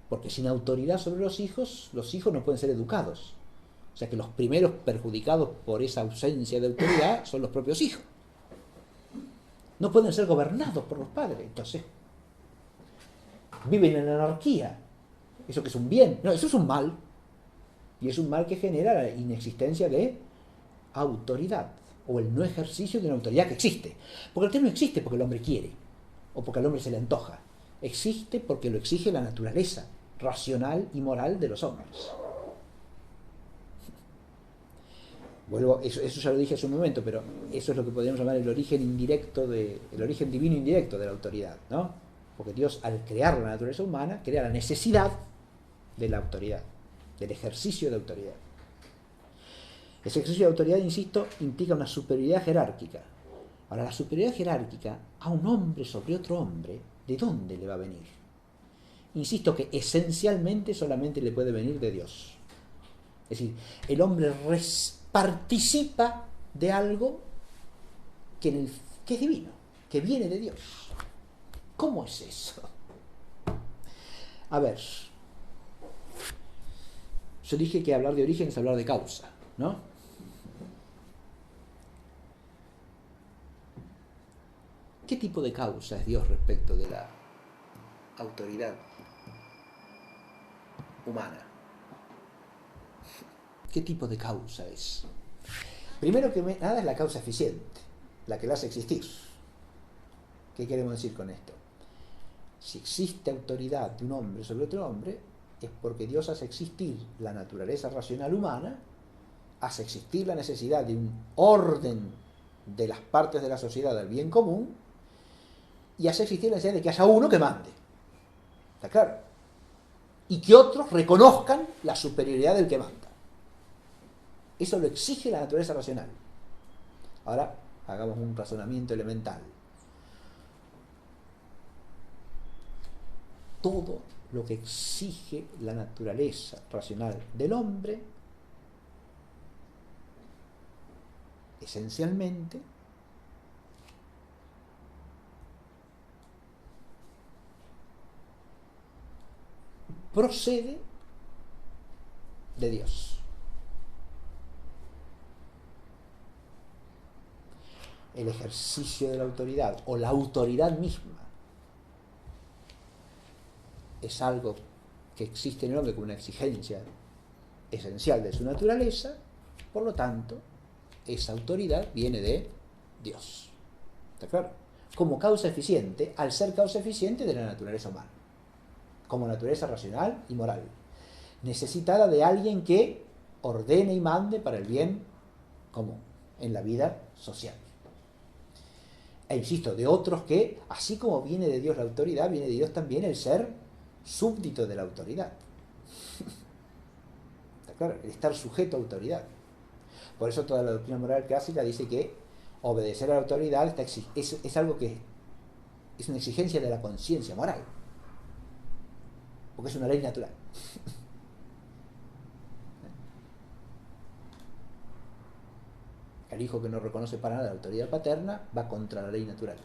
Porque sin autoridad sobre los hijos no pueden ser educados. O sea que los primeros perjudicados por esa ausencia de autoridad son los propios hijos. No pueden ser gobernados por los padres. Entonces, viven en anarquía. ¿Eso que es un bien? No, eso es un mal. Y es un mal que genera la inexistencia de autoridad, o el no ejercicio de una autoridad que existe. Porque el tema no existe porque el hombre quiere, o porque al hombre se le antoja. Existe porque lo exige la naturaleza racional y moral de los hombres. Vuelvo, eso ya lo dije hace un momento, pero eso es lo que podríamos llamar el origen divino indirecto de la autoridad, ¿no? Porque Dios, al crear la naturaleza humana, crea la necesidad de la autoridad, del ejercicio de autoridad. Ese ejercicio de autoridad, insisto, implica una superioridad jerárquica. Ahora, la superioridad jerárquica a un hombre sobre otro hombre, ¿de dónde le va a venir? Insisto que esencialmente solamente le puede venir de Dios. Es decir, el hombre participa de algo que es divino, que viene de Dios. ¿Cómo es eso? A ver, yo dije que hablar de origen es hablar de causa, ¿no? ¿Qué tipo de causa es Dios respecto de la autoridad humana? ¿Qué tipo de causa es? Primero que nada es la causa eficiente, la que la hace existir. ¿Qué queremos decir con esto? Si existe autoridad de un hombre sobre otro hombre, es porque Dios hace existir la naturaleza racional humana, hace existir la necesidad de un orden de las partes de la sociedad del bien común, y hace existir la necesidad de que haya uno que mande. ¿Está claro? Y que otros reconozcan la superioridad del que manda. Eso lo exige la naturaleza racional. Ahora, hagamos un razonamiento elemental. Todo lo que exige la naturaleza racional del hombre, esencialmente, procede de Dios. El ejercicio de la autoridad, o la autoridad misma, es algo que existe en el hombre como una exigencia esencial de su naturaleza. Por lo tanto, esa autoridad viene de Dios. ¿Está claro? Como causa eficiente, al ser causa eficiente de la naturaleza humana, como naturaleza racional y moral, necesitada de alguien que ordene y mande para el bien común en la vida social. E insisto, de otros que, así como viene de Dios la autoridad, viene de Dios también el ser súbdito de la autoridad. ¿Está claro? El estar sujeto a autoridad. Por eso toda la doctrina moral clásica dice que obedecer a la autoridad es algo que es una exigencia de la conciencia moral, porque es una ley natural. El hijo que no reconoce para nada la autoridad paterna va contra la ley natural.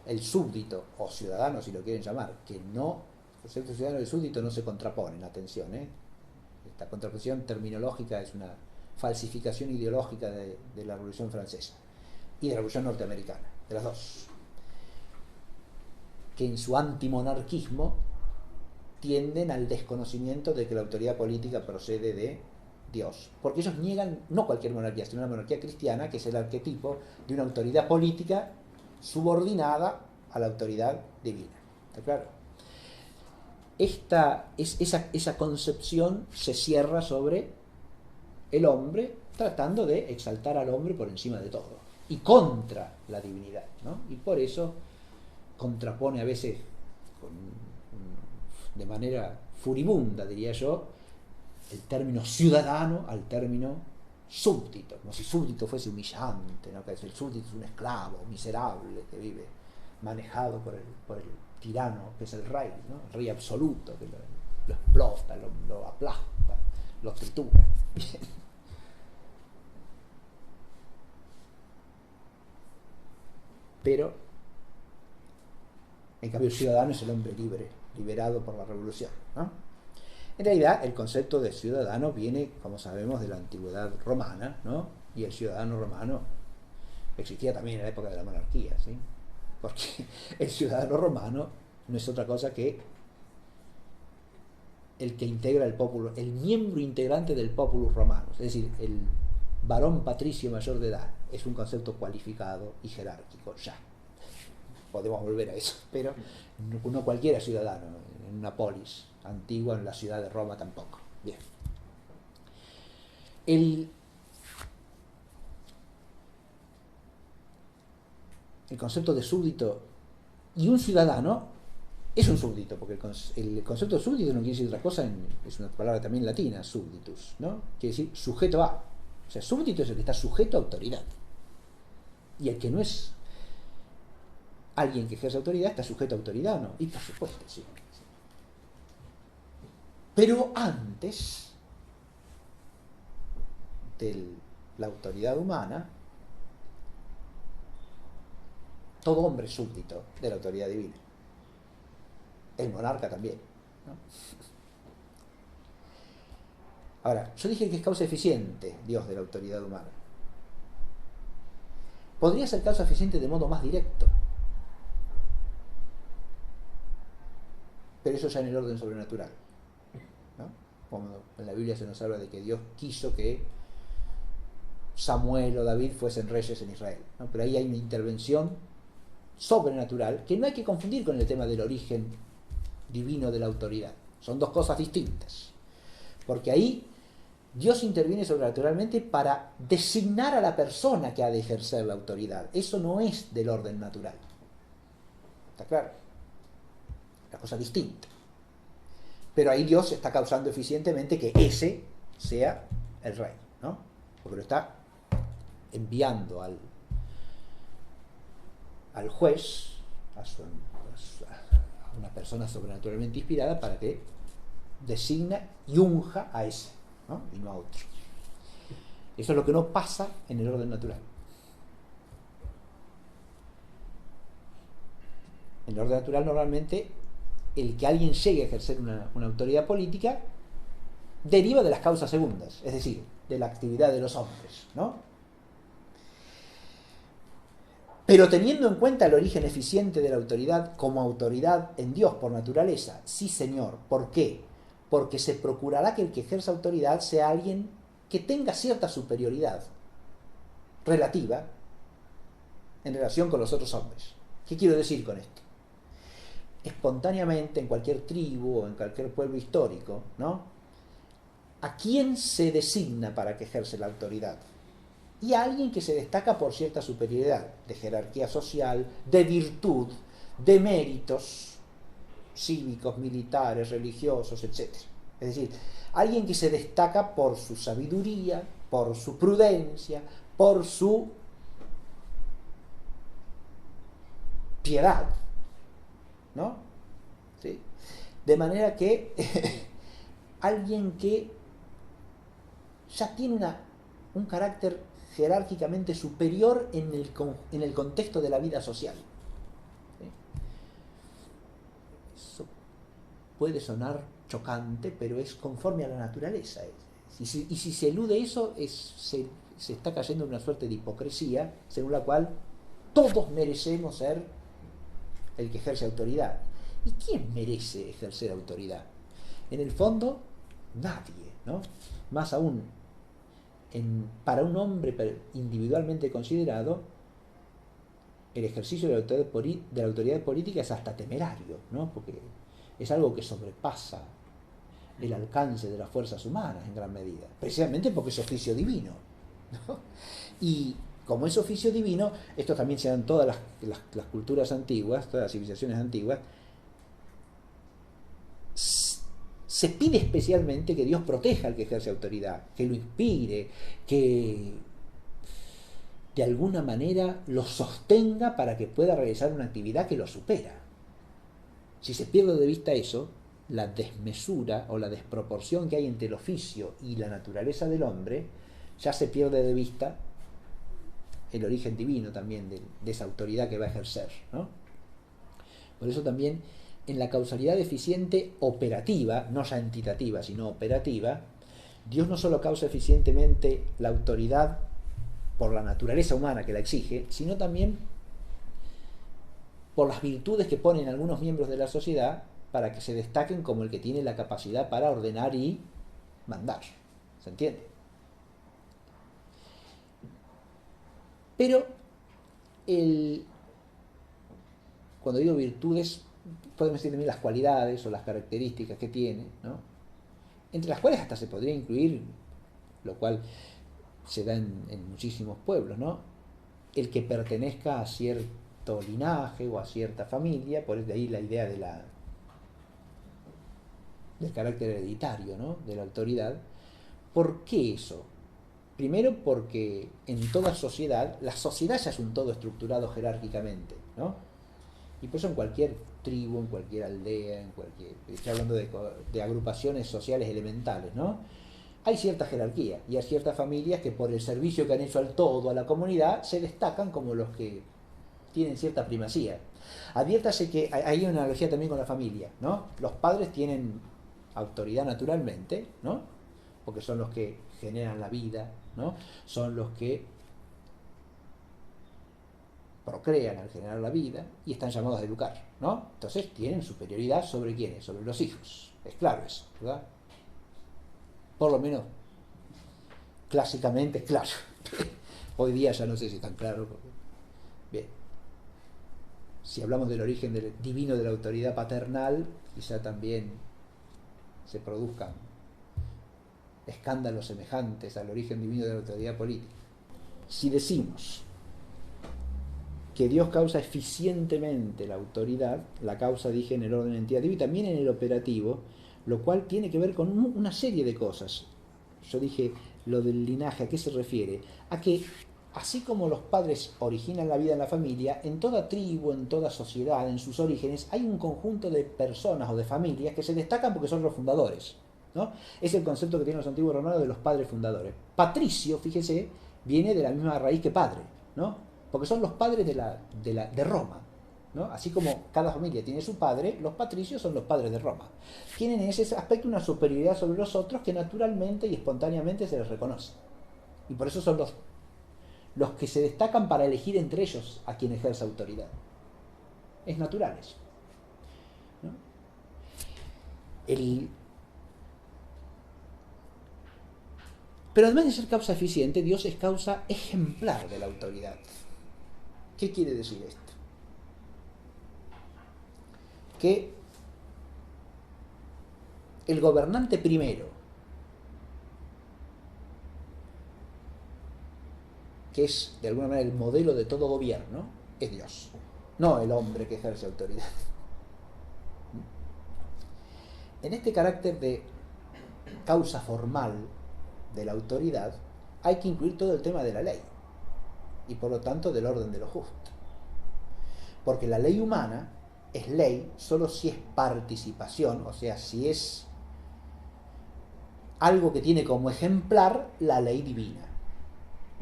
El súbdito, o ciudadano si lo quieren llamar, que no, el concepto de ciudadano y el súbdito no se contraponen, atención, esta contraposición terminológica es una falsificación ideológica de la Revolución Francesa y de la Revolución Norteamericana, de las dos, que en su antimonarquismo tienden al desconocimiento de que la autoridad política procede de Dios, porque ellos niegan no cualquier monarquía, sino una monarquía cristiana, que es el arquetipo de una autoridad política subordinada a la autoridad divina. ¿Está claro? Esa concepción se cierra sobre el hombre, tratando de exaltar al hombre por encima de todo y contra la divinidad, ¿no? Y por eso contrapone a veces de manera furibunda, diría yo, el término ciudadano al término súbdito, como si súbdito fuese humillante, ¿no? Que el súbdito es un esclavo miserable que vive manejado por el tirano que es el rey, ¿no? El rey absoluto que lo explota, lo aplasta, lo tritura. Bien. Pero en cambio el ciudadano es el hombre libre, liberado por la revolución, ¿no? En realidad el concepto de ciudadano viene, como sabemos, de la antigüedad romana, ¿no? Y el ciudadano romano existía también en la época de la monarquía, ¿sí? Porque el ciudadano romano no es otra cosa que el que integra el populus, el miembro integrante del populus romano, es decir, el varón patricio mayor de edad. Es un concepto cualificado y jerárquico, ya. Podemos volver a eso, pero no cualquiera ciudadano en una polis antigua, en la ciudad de Roma tampoco. Bien. El concepto de súbdito y un ciudadano es un súbdito, porque el concepto de súbdito no quiere decir otra cosa, es una palabra también latina, súbditus, ¿no? Quiere decir sujeto a. O sea, súbdito es el que está sujeto a autoridad. Y el que no es alguien que ejerce autoridad está sujeto a autoridad, ¿no? Y por supuesto, sí. Pero antes de la autoridad humana, todo hombre es súbdito de la autoridad divina. El monarca también, ¿no? Ahora, yo dije que es causa eficiente Dios de la autoridad humana. Podría ser causa eficiente de modo más directo, pero eso ya en el orden sobrenatural, ¿no? Como en la Biblia se nos habla de que Dios quiso que Samuel o David fuesen reyes en Israel, ¿no? Pero ahí hay una intervención sobrenatural que no hay que confundir con el tema del origen divino de la autoridad. Son dos cosas distintas, porque ahí Dios interviene sobrenaturalmente para designar a la persona que ha de ejercer la autoridad. Eso no es del orden natural. ¿Está claro? Una cosa distinta. Pero ahí Dios está causando eficientemente que ese sea el rey, ¿no? Porque lo está enviando al juez, a una persona sobrenaturalmente inspirada, para que designa y unja a ese, ¿no? Y no a otro. Eso es lo que no pasa en el orden natural. En el orden natural, normalmente, el que alguien llegue a ejercer una autoridad política deriva de las causas segundas, es decir, de la actividad de los hombres, ¿no? Pero teniendo en cuenta el origen eficiente de la autoridad como autoridad en Dios por naturaleza, sí, señor. ¿Por qué? Porque se procurará que el que ejerza autoridad sea alguien que tenga cierta superioridad relativa en relación con los otros hombres. ¿Qué quiero decir con esto? Espontáneamente, en cualquier tribu o en cualquier pueblo histórico, ¿no? ¿A quién se designa para que ejerce la autoridad? Y a alguien que se destaca por cierta superioridad de jerarquía social, de virtud, de méritos cívicos, militares, religiosos, etc. Es decir, alguien que se destaca por su sabiduría, por su prudencia, por su piedad, ¿no? ¿Sí? De manera que alguien que ya tiene un carácter jerárquicamente superior en el contexto de la vida social. ¿Sí? Eso puede sonar chocante, pero es conforme a la naturaleza. Y si se elude eso, se está cayendo en una suerte de hipocresía, según la cual todos merecemos ser el que ejerce autoridad. ¿Y quién merece ejercer autoridad? En el fondo, nadie, ¿no? Más aún, para un hombre individualmente considerado, el ejercicio de la autoridad política es hasta temerario, ¿no? Porque es algo que sobrepasa el alcance de las fuerzas humanas en gran medida, precisamente porque es oficio divino, ¿no? Y como es oficio divino, esto también se da en todas las culturas antiguas, todas las civilizaciones antiguas, se pide especialmente que Dios proteja al que ejerce autoridad, que lo inspire, que de alguna manera lo sostenga para que pueda realizar una actividad que lo supera. Si se pierde de vista eso, la desmesura o la desproporción que hay entre el oficio y la naturaleza del hombre, ya se pierde de vista el origen divino también de esa autoridad que va a ejercer, ¿no? Por eso también en la causalidad eficiente operativa, no ya entitativa, sino operativa, Dios no solo causa eficientemente la autoridad por la naturaleza humana que la exige, sino también por las virtudes que ponen algunos miembros de la sociedad para que se destaquen como el que tiene la capacidad para ordenar y mandar. ¿Se entiende? Pero cuando digo virtudes, podemos decir también las cualidades o las características que tiene, ¿no? Entre las cuales hasta se podría incluir, lo cual se da en muchísimos pueblos, ¿no? El que pertenezca a cierto linaje o a cierta familia, por de ahí la idea del carácter hereditario, ¿no? De la autoridad. ¿Por qué eso? Primero porque en toda sociedad, la sociedad ya es un todo estructurado jerárquicamente, ¿no? Y por eso en cualquier tribu, en cualquier aldea, estoy hablando de agrupaciones sociales elementales, ¿no? Hay cierta jerarquía y hay ciertas familias que por el servicio que han hecho al todo, a la comunidad, se destacan como los que tienen cierta primacía. Adviértase que hay una analogía también con la familia, ¿no? Los padres tienen autoridad naturalmente, ¿no? Porque son los que generan la vida, ¿no? Son los que procrean al generar la vida y están llamados a educar, ¿no? Entonces tienen superioridad sobre quiénes, sobre los hijos. Es claro eso, ¿verdad? Por lo menos clásicamente es claro. Hoy día ya no sé si es tan claro. Bien. Si hablamos del origen divino de la autoridad paternal, quizá también se produzcan escándalos semejantes al origen divino de la autoridad política. Si decimos que Dios causa eficientemente la autoridad, la causa, dije, en el orden entitativo y también en el operativo, lo cual tiene que ver con una serie de cosas. Yo dije lo del linaje, ¿a qué se refiere? A que así como los padres originan la vida en la familia, en toda tribu, en toda sociedad, en sus orígenes, hay un conjunto de personas o de familias que se destacan porque son los fundadores, ¿no? Es el concepto que tienen los antiguos romanos de los padres fundadores. Patricio, fíjese, viene de la misma raíz que padre, ¿no? Porque son los padres de Roma, ¿no? Así como cada familia tiene su padre, los patricios son los padres de Roma. Tienen en ese aspecto una superioridad sobre los otros que naturalmente y espontáneamente se les reconoce. Y por eso son los que se destacan para elegir entre ellos a quien ejerce autoridad. Es natural eso, ¿no? Pero además de ser causa eficiente, Dios es causa ejemplar de la autoridad. ¿Qué quiere decir esto? Que el gobernante primero, que es de alguna manera el modelo de todo gobierno, es Dios, no el hombre que ejerce autoridad. En este carácter de causa formal de la autoridad hay que incluir todo el tema de la ley y por lo tanto del orden de lo justo, porque la ley humana es ley solo si es participación, o sea, si es algo que tiene como ejemplar la ley divina,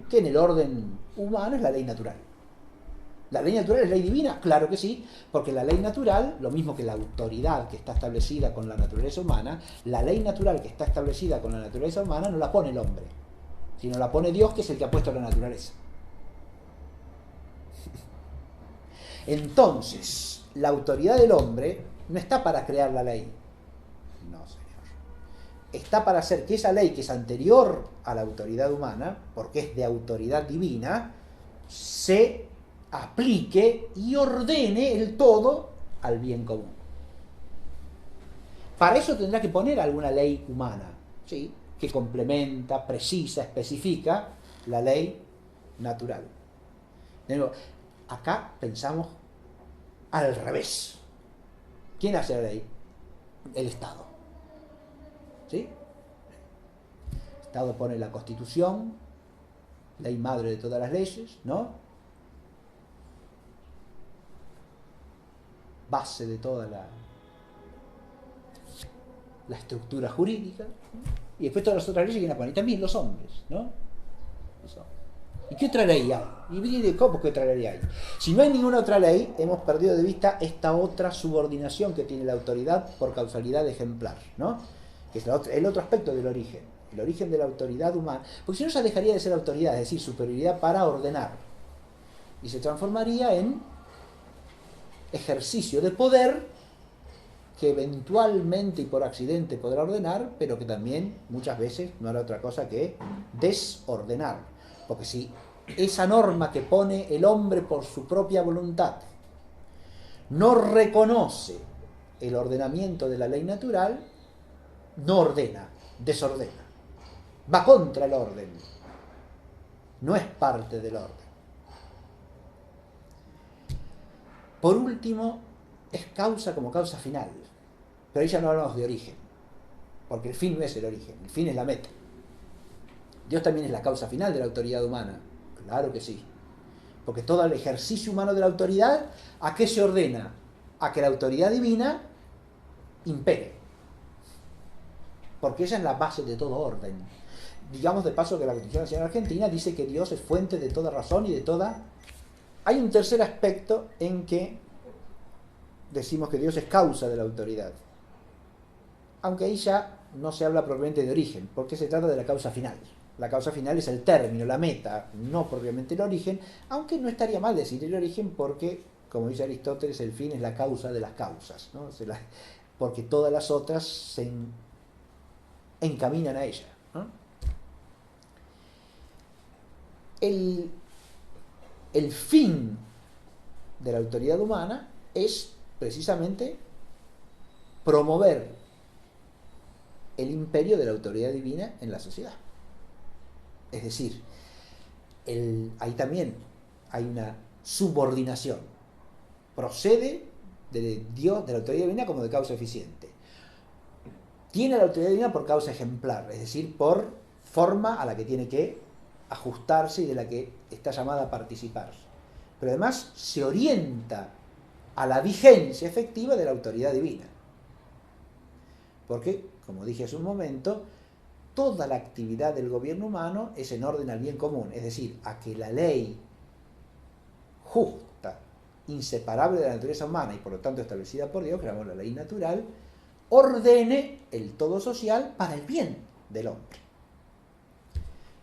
que en el orden humano es la ley natural. ¿La ley natural es ley divina? Claro que sí, porque la ley natural, lo mismo que la autoridad que está establecida con la naturaleza humana, la ley natural que está establecida con la naturaleza humana no la pone el hombre, sino la pone Dios, que es el que ha puesto la naturaleza. Entonces, la autoridad del hombre no está para crear la ley. No, señor. Está para hacer que esa ley que es anterior a la autoridad humana, porque es de autoridad divina, se aplique y ordene el todo al bien común. Para eso tendrá que poner alguna ley humana, ¿sí?, que complementa, precisa, especifica la ley natural. De nuevo, acá pensamos al revés. ¿Quién hace la ley? El Estado. ¿Sí? El Estado pone la Constitución, ley madre de todas las leyes, ¿no? Base de toda la estructura jurídica, ¿no? Y después todas las otras leyes que la ponen, y también los hombres, ¿no? Eso. ¿Y qué otra ley hay? ¿Y cómo que otra ley hay? Si no hay ninguna otra ley, hemos perdido de vista esta otra subordinación que tiene la autoridad por causalidad ejemplar, ¿no? Que es el otro aspecto del origen, el origen de la autoridad humana, porque si no ya dejaría de ser autoridad, es decir, superioridad para ordenar, y se transformaría en ejercicio de poder que eventualmente y por accidente podrá ordenar, pero que también muchas veces no hará otra cosa que desordenar. Porque si esa norma que pone el hombre por su propia voluntad no reconoce el ordenamiento de la ley natural, no ordena, desordena. Va contra el orden. No es parte del orden. Por último, es causa como causa final. Pero ahí ya no hablamos de origen, porque el fin no es el origen, el fin es la meta. Dios también es la causa final de la autoridad humana, claro que sí, porque todo el ejercicio humano de la autoridad, ¿a qué se ordena? A que la autoridad divina impere, porque ella es la base de todo orden. Digamos de paso que la Constitución Nacional Argentina dice que Dios es fuente de toda razón y de toda... Hay un tercer aspecto en que decimos que Dios es causa de la autoridad, aunque ahí ya no se habla propiamente de origen, porque se trata de la causa final. La causa final es el término, la meta, no propiamente el origen, aunque no estaría mal decir el origen porque, como dice Aristóteles, el fin es la causa de las causas, ¿no? Porque todas las otras se encaminan a ella, ¿no? El fin de la autoridad humana es precisamente promover el imperio de la autoridad divina en la sociedad. Es decir, ahí también hay una subordinación. Procede de Dios, de la autoridad divina, como de causa eficiente. Tiene la autoridad divina por causa ejemplar, es decir, por forma a la que tiene que ajustarse y de la que está llamada a participar. Pero además se orienta a la vigencia efectiva de la autoridad divina. Porque, como dije hace un momento, toda la actividad del gobierno humano es en orden al bien común, es decir, a que la ley justa, inseparable de la naturaleza humana y por lo tanto establecida por Dios, que llamamos la ley natural, ordene el todo social para el bien del hombre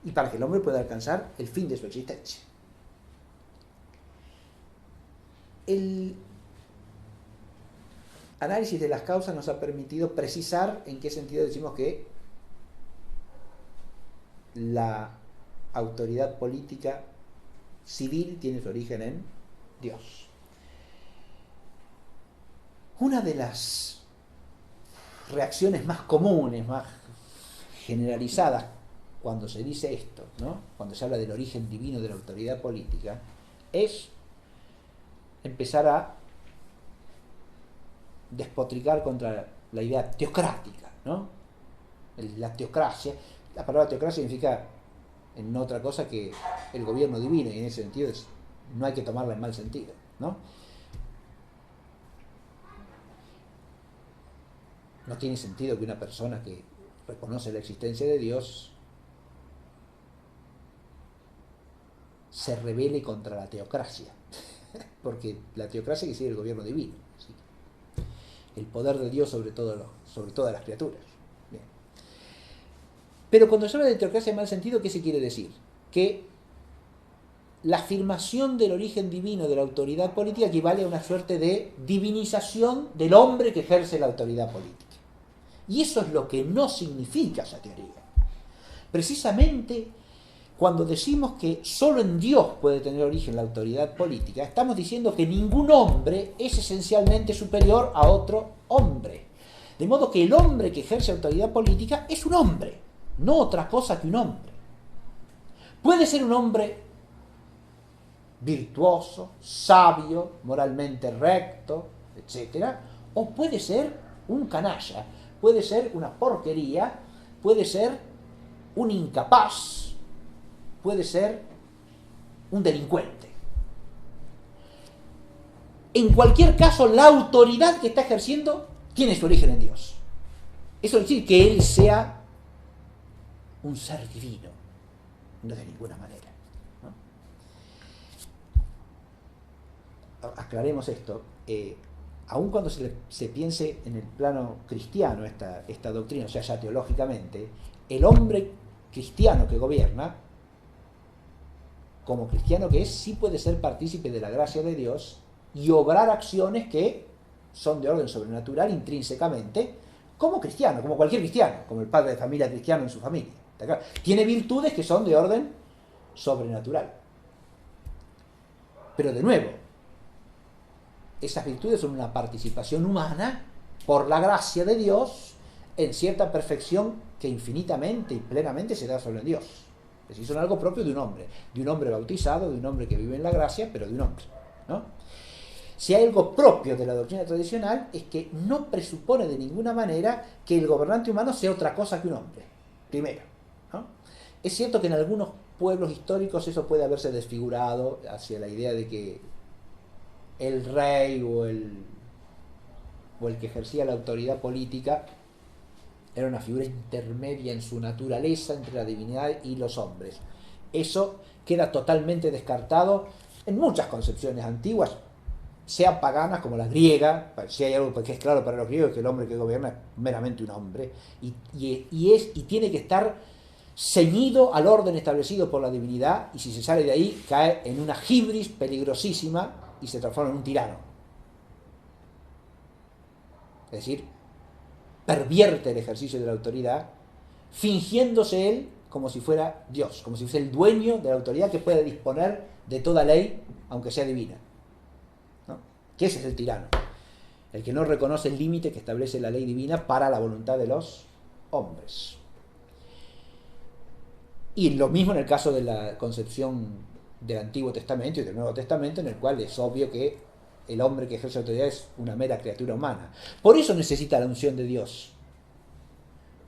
y para que el hombre pueda alcanzar el fin de su existencia. El análisis de las causas nos ha permitido precisar en qué sentido decimos que la autoridad política civil tiene su origen en Dios. Una de las reacciones más comunes, más generalizadas cuando se dice esto, ¿no? Cuando se habla del origen divino de la autoridad política, es empezar a despotricar contra la idea teocrática, ¿no? La teocracia. La palabra teocracia significa no otra cosa que el gobierno divino, y en ese sentido no hay que tomarla en mal sentido, ¿no? No tiene sentido que una persona que reconoce la existencia de Dios se rebele contra la teocracia, porque la teocracia quiere decir el gobierno divino, ¿sí? El poder de Dios sobre todas las criaturas. Bien. Pero cuando se habla de teocracia en mal sentido, ¿qué se quiere decir? Que la afirmación del origen divino de la autoridad política equivale a una suerte de divinización del hombre que ejerce la autoridad política. Y eso es lo que no significa esa teoría. Precisamente cuando decimos que solo en Dios puede tener origen la autoridad política, estamos diciendo que ningún hombre es esencialmente superior a otro hombre. De modo que el hombre que ejerce autoridad política es un hombre, no otra cosa que un hombre. Puede ser un hombre virtuoso, sabio, moralmente recto, etc. O puede ser un canalla, puede ser una porquería, puede ser un incapaz, puede ser un delincuente. En cualquier caso, la autoridad que está ejerciendo tiene su origen en Dios. Eso quiere decir que él sea un ser divino, no de ninguna manera, ¿no? Aclaremos esto. Aun cuando se piense en el plano cristiano esta doctrina, o sea, ya teológicamente, el hombre cristiano que gobierna, como cristiano que es, sí puede ser partícipe de la gracia de Dios y obrar acciones que son de orden sobrenatural intrínsecamente, como cristiano, como cualquier cristiano, como el padre de familia cristiano en su familia. Tiene virtudes que son de orden sobrenatural. Pero de nuevo, esas virtudes son una participación humana por la gracia de Dios en cierta perfección que infinitamente y plenamente se da solo en Dios. Es decir, son algo propio de un hombre bautizado, de un hombre que vive en la gracia, pero de un hombre, ¿no? Si hay algo propio de la doctrina tradicional es que no presupone de ninguna manera que el gobernante humano sea otra cosa que un hombre, primero, ¿no? Es cierto que en algunos pueblos históricos eso puede haberse desfigurado hacia la idea de que el rey o el que ejercía la autoridad política era una figura intermedia en su naturaleza entre la divinidad y los hombres. Eso queda totalmente descartado en muchas concepciones antiguas, sean paganas como la griega. Si hay algo que es claro para los griegos, es que el hombre que gobierna es meramente un hombre y tiene que estar ceñido al orden establecido por la divinidad, y si se sale de ahí cae en una hibris peligrosísima y se transforma en un tirano. Es decir, pervierte el ejercicio de la autoridad, fingiéndose él como si fuera Dios, como si fuera el dueño de la autoridad que puede disponer de toda ley, aunque sea divina, ¿no? Que ese es el tirano, el que no reconoce el límite que establece la ley divina para la voluntad de los hombres. Y lo mismo en el caso de la concepción del Antiguo Testamento y del Nuevo Testamento, en el cual es obvio que el hombre que ejerce autoridad es una mera criatura humana. Por eso necesita la unción de Dios.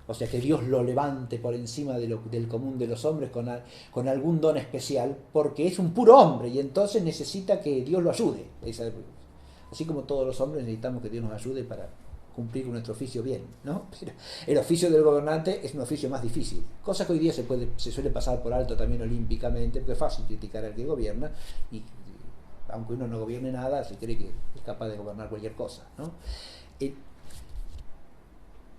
O sea, que Dios lo levante por encima del común de los hombres con algún don especial, porque es un puro hombre y entonces necesita que Dios lo ayude. Así como todos los hombres necesitamos que Dios nos ayude para cumplir con nuestro oficio bien, ¿no? Pero el oficio del gobernante es un oficio más difícil, cosa que hoy día se suele pasar por alto también olímpicamente, porque es fácil criticar al que gobierna, y aunque uno no gobierne nada, se cree que es capaz de gobernar cualquier cosa, ¿no?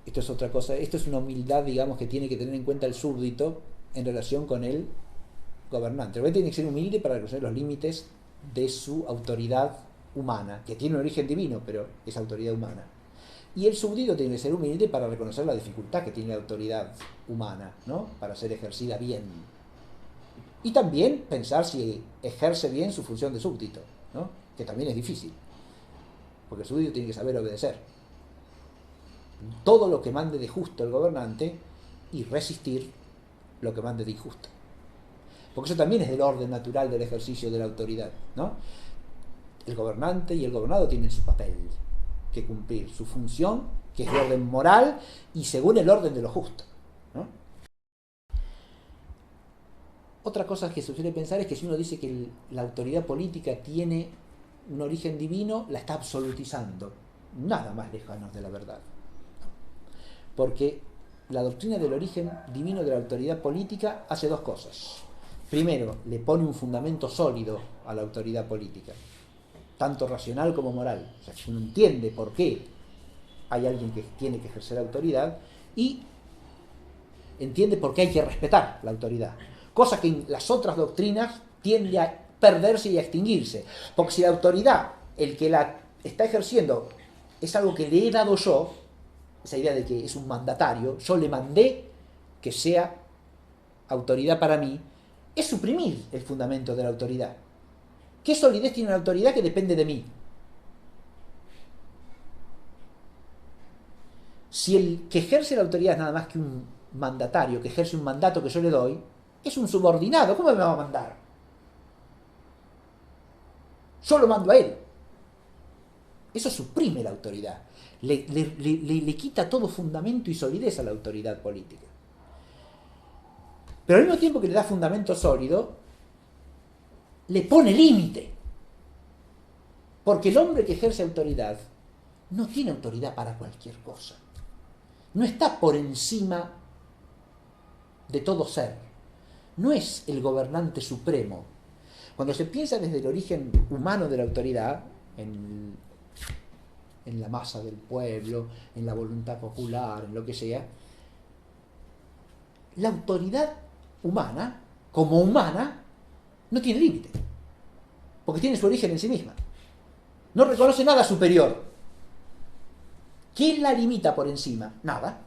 Esto es otra cosa, esto es una humildad, digamos, que tiene que tener en cuenta el súbdito en relación con el gobernante. Realmente tiene que ser humilde para reconocer los límites de su autoridad humana, que tiene un origen divino, pero es autoridad humana. Y el súbdito tiene que ser humilde para reconocer la dificultad que tiene la autoridad humana, ¿no? Para ser ejercida bien. Y también pensar si ejerce bien su función de súbdito, ¿no? Que también es difícil, porque el súbdito tiene que saber obedecer todo lo que mande de justo el gobernante y resistir lo que mande de injusto, porque eso también es del orden natural del ejercicio de la autoridad, ¿no? El gobernante y el gobernado tienen su papel que cumplir, su función, que es de orden moral y según el orden de lo justo, ¿no? Otra cosa que se suele pensar es que si uno dice que la autoridad política tiene un origen divino, la está absolutizando. Nada más lejano de la verdad. Porque la doctrina del origen divino de la autoridad política hace dos cosas. Primero, le pone un fundamento sólido a la autoridad política, tanto racional como moral. O sea, que uno entiende por qué hay alguien que tiene que ejercer autoridad y entiende por qué hay que respetar la autoridad. Cosa que en las otras doctrinas tiende a perderse y a extinguirse. Porque si la autoridad, el que la está ejerciendo, es algo que le he dado yo, esa idea de que es un mandatario, yo le mandé que sea autoridad para mí, es suprimir el fundamento de la autoridad. ¿Qué solidez tiene una autoridad que depende de mí? Si el que ejerce la autoridad es nada más que un mandatario, que ejerce un mandato que yo le doy, es un subordinado. ¿Cómo me va a mandar? Yo lo mando a él. Eso suprime la autoridad. Le quita todo fundamento y solidez a la autoridad política. Pero al mismo tiempo que le da fundamento sólido, le pone límite. Porque el hombre que ejerce autoridad no tiene autoridad para cualquier cosa. No está por encima de todo ser. No es el gobernante supremo. Cuando se piensa desde el origen humano de la autoridad, en la masa del pueblo, en la voluntad popular, en lo que sea, la autoridad humana, como humana, no tiene límite, porque tiene su origen en sí misma. No reconoce nada superior. ¿Quién la limita por encima? Nada.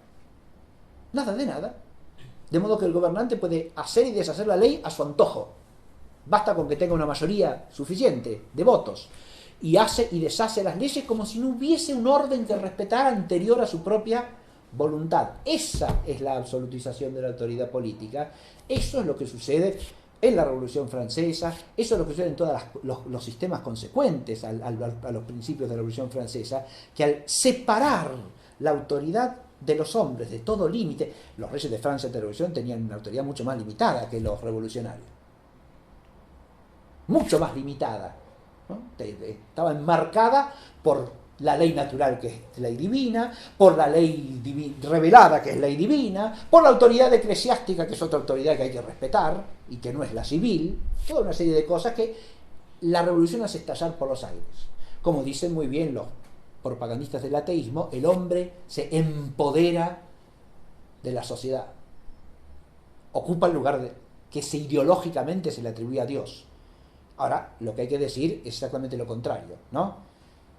Nada de nada. De modo que el gobernante puede hacer y deshacer la ley a su antojo. Basta con que tenga una mayoría suficiente de votos. Y hace y deshace las leyes como si no hubiese un orden que respetara anterior a su propia voluntad. Esa es la absolutización de la autoridad política. Eso es lo que sucede en la Revolución Francesa. Eso es lo que sucede en todos los sistemas consecuentes a los principios de la Revolución Francesa, que al separar la autoridad de los hombres de todo límite, los reyes de Francia de la Revolución tenían una autoridad mucho más limitada que los revolucionarios. Mucho más limitada, ¿no? Estaba enmarcada por la ley natural, que es ley divina, por la ley revelada, que es ley divina, por la autoridad eclesiástica, que es otra autoridad que hay que respetar y que no es la civil. Toda una serie de cosas que la revolución hace estallar por los aires. Como dicen muy bien los propagandistas del ateísmo, el hombre se empodera de la sociedad, ocupa el lugar que ideológicamente se le atribuye a Dios. Ahora, lo que hay que decir es exactamente lo contrario, ¿no?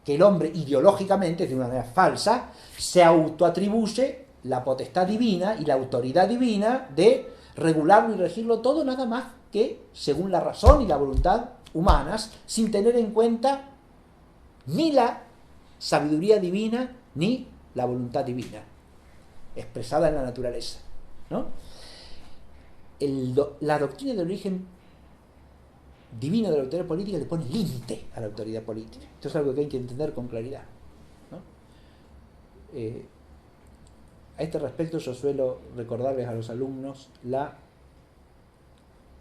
Que el hombre ideológicamente, de una manera falsa, se autoatribuye la potestad divina y la autoridad divina de regularlo y regirlo todo, nada más que según la razón y la voluntad humanas, sin tener en cuenta ni la sabiduría divina ni la voluntad divina expresada en la naturaleza, ¿no? La doctrina del origen divino de la autoridad política le pone límite a la autoridad política. Esto es algo que hay que entender con claridad, ¿no? A este respecto yo suelo recordarles a los alumnos la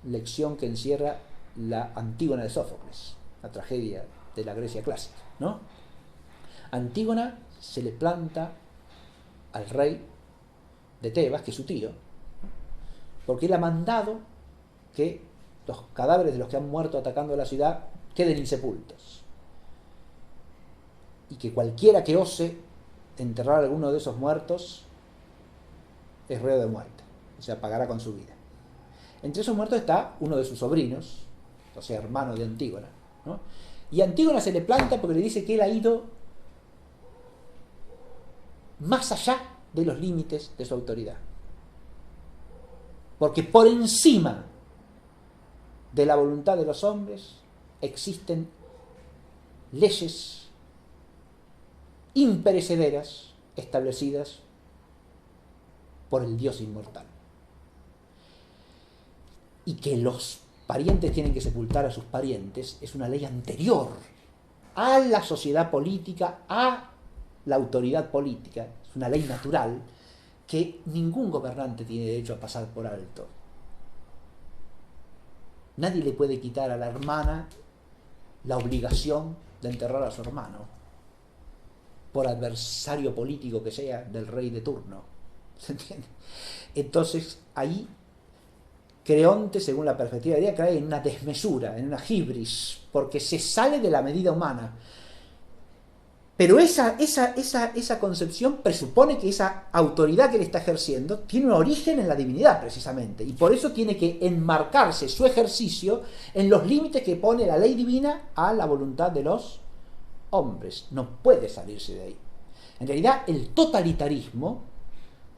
lección que encierra la Antígona de Sófocles, la tragedia de la Grecia clásica, ¿no? Antígona se le planta al rey de Tebas, que es su tío, porque él ha mandado que los cadáveres de los que han muerto atacando la ciudad queden insepultos, y que cualquiera que ose enterrar a alguno de esos muertos es reo de muerte, o sea, pagará con su vida. Entre esos muertos está uno de sus sobrinos, o sea, hermano de Antígona, ¿no? Y Antígona se le planta porque le dice que él ha ido más allá de los límites de su autoridad, porque por encima de la voluntad de los hombres existen leyes imperecederas establecidas por el Dios inmortal, y que los parientes tienen que sepultar a sus parientes es una ley anterior a la sociedad política, a la autoridad política. Es una ley natural que ningún gobernante tiene derecho a pasar por alto. Nadie le puede quitar a la hermana la obligación de enterrar a su hermano, por adversario político que sea del rey de turno. ¿Se entiende? Entonces, ahí Creonte, según la perspectiva griega, cae en una desmesura, en una hibris, porque se sale de la medida humana. Pero esa concepción presupone que esa autoridad que él está ejerciendo tiene un origen en la divinidad, precisamente, y por eso tiene que enmarcarse su ejercicio en los límites que pone la ley divina a la voluntad de los hombres. No puede salirse de ahí. En realidad, el totalitarismo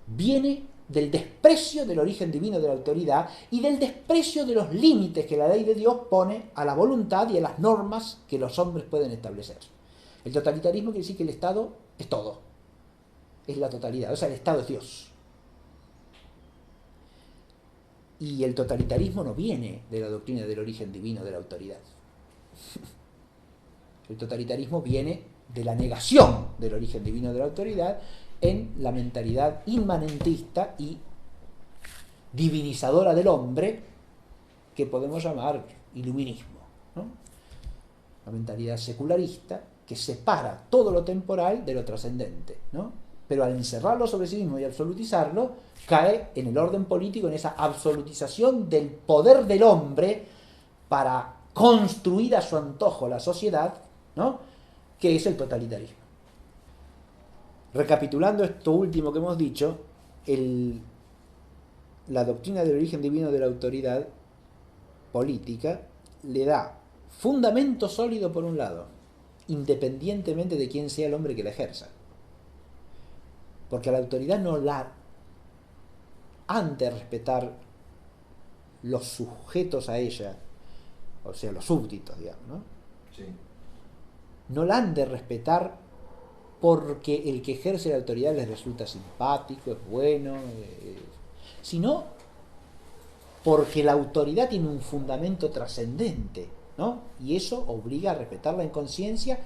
viene del desprecio del origen divino de la autoridad y del desprecio de los límites que la ley de Dios pone a la voluntad y a las normas que los hombres pueden establecer. El totalitarismo quiere decir que el Estado es todo, es la totalidad, o sea, el Estado es Dios. Y el totalitarismo no viene de la doctrina del origen divino de la autoridad. El totalitarismo viene de la negación del origen divino de la autoridad en la mentalidad inmanentista y divinizadora del hombre que podemos llamar iluminismo, ¿no? La mentalidad secularista que separa todo lo temporal de lo trascendente, ¿no? Pero al encerrarlo sobre sí mismo y absolutizarlo, cae en el orden político, en esa absolutización del poder del hombre para construir a su antojo la sociedad, ¿no? Que es el totalitarismo. Recapitulando esto último que hemos dicho, la doctrina del origen divino de la autoridad política le da fundamento sólido por un lado, independientemente de quién sea el hombre que la ejerza. Porque a la autoridad no la han de respetar los sujetos a ella, o sea, los súbditos, digamos, ¿no? Sí. No la han de respetar porque el que ejerce la autoridad les resulta simpático, es bueno, sino porque la autoridad tiene un fundamento trascendente, ¿no? Y eso obliga a respetarla en conciencia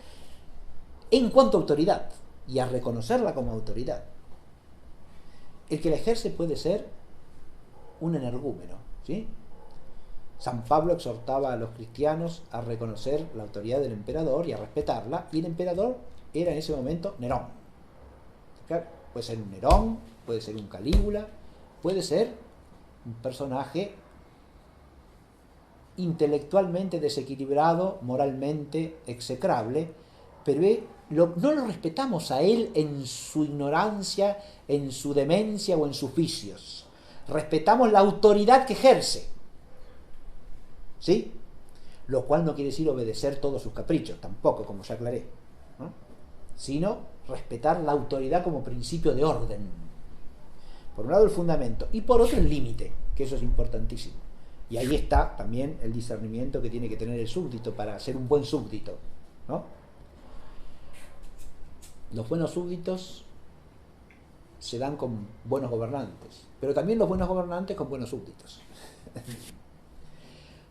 en cuanto a autoridad y a reconocerla como autoridad. El que la ejerce puede ser un energúmeno, ¿sí? San Pablo exhortaba a los cristianos a reconocer la autoridad del emperador y a respetarla, y el emperador era en ese momento Nerón. Claro, puede ser un Nerón, puede ser un Calígula, puede ser un personaje intelectualmente desequilibrado, moralmente execrable, pero no lo respetamos a él en su ignorancia, en su demencia o en sus vicios. Respetamos la autoridad que ejerce, ¿sí? Lo cual no quiere decir obedecer todos sus caprichos, tampoco, como ya aclaré, ¿no? Sino respetar la autoridad como principio de orden. Por un lado el fundamento y por otro el límite, que eso es importantísimo. Y ahí está también el discernimiento que tiene que tener el súbdito para ser un buen súbdito, ¿no? Los buenos súbditos se dan con buenos gobernantes, pero también los buenos gobernantes con buenos súbditos.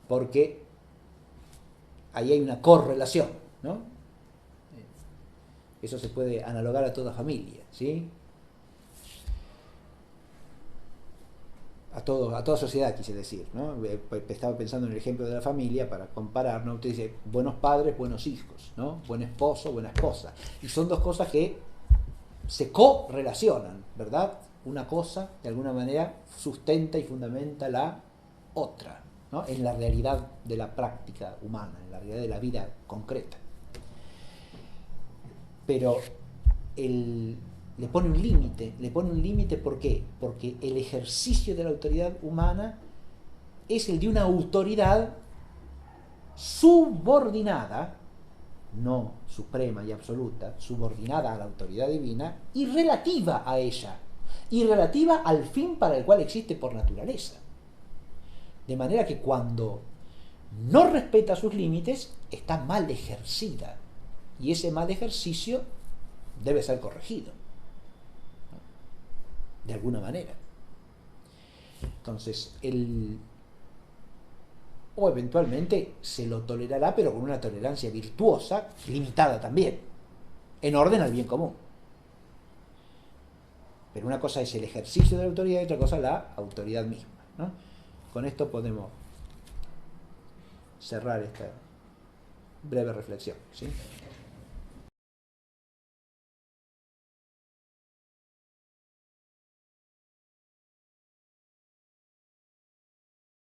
Porque ahí hay una correlación, ¿no? Eso se puede analogar a toda familia, ¿sí? A toda sociedad, quise decir, ¿no? Estaba pensando en el ejemplo de la familia para comparar, ¿no? Usted dice, buenos padres, buenos hijos, ¿no? Buen esposo, buena esposa. Y son dos cosas que se correlacionan, ¿verdad? Una cosa, de alguna manera, sustenta y fundamenta la otra, ¿no? En la realidad de la práctica humana, en la realidad de la vida concreta. Pero le pone un límite, ¿por qué? Porque el ejercicio de la autoridad humana es el de una autoridad subordinada, no suprema y absoluta, subordinada a la autoridad divina y relativa a ella, y relativa al fin para el cual existe por naturaleza. De manera que cuando no respeta sus límites, está mal ejercida, y ese mal ejercicio debe ser corregido, ¿no? De alguna manera. Entonces, o eventualmente se lo tolerará, pero con una tolerancia virtuosa, limitada también, en orden al bien común. Pero una cosa es el ejercicio de la autoridad y otra cosa la autoridad misma, ¿no? Con esto podemos cerrar esta breve reflexión, ¿sí?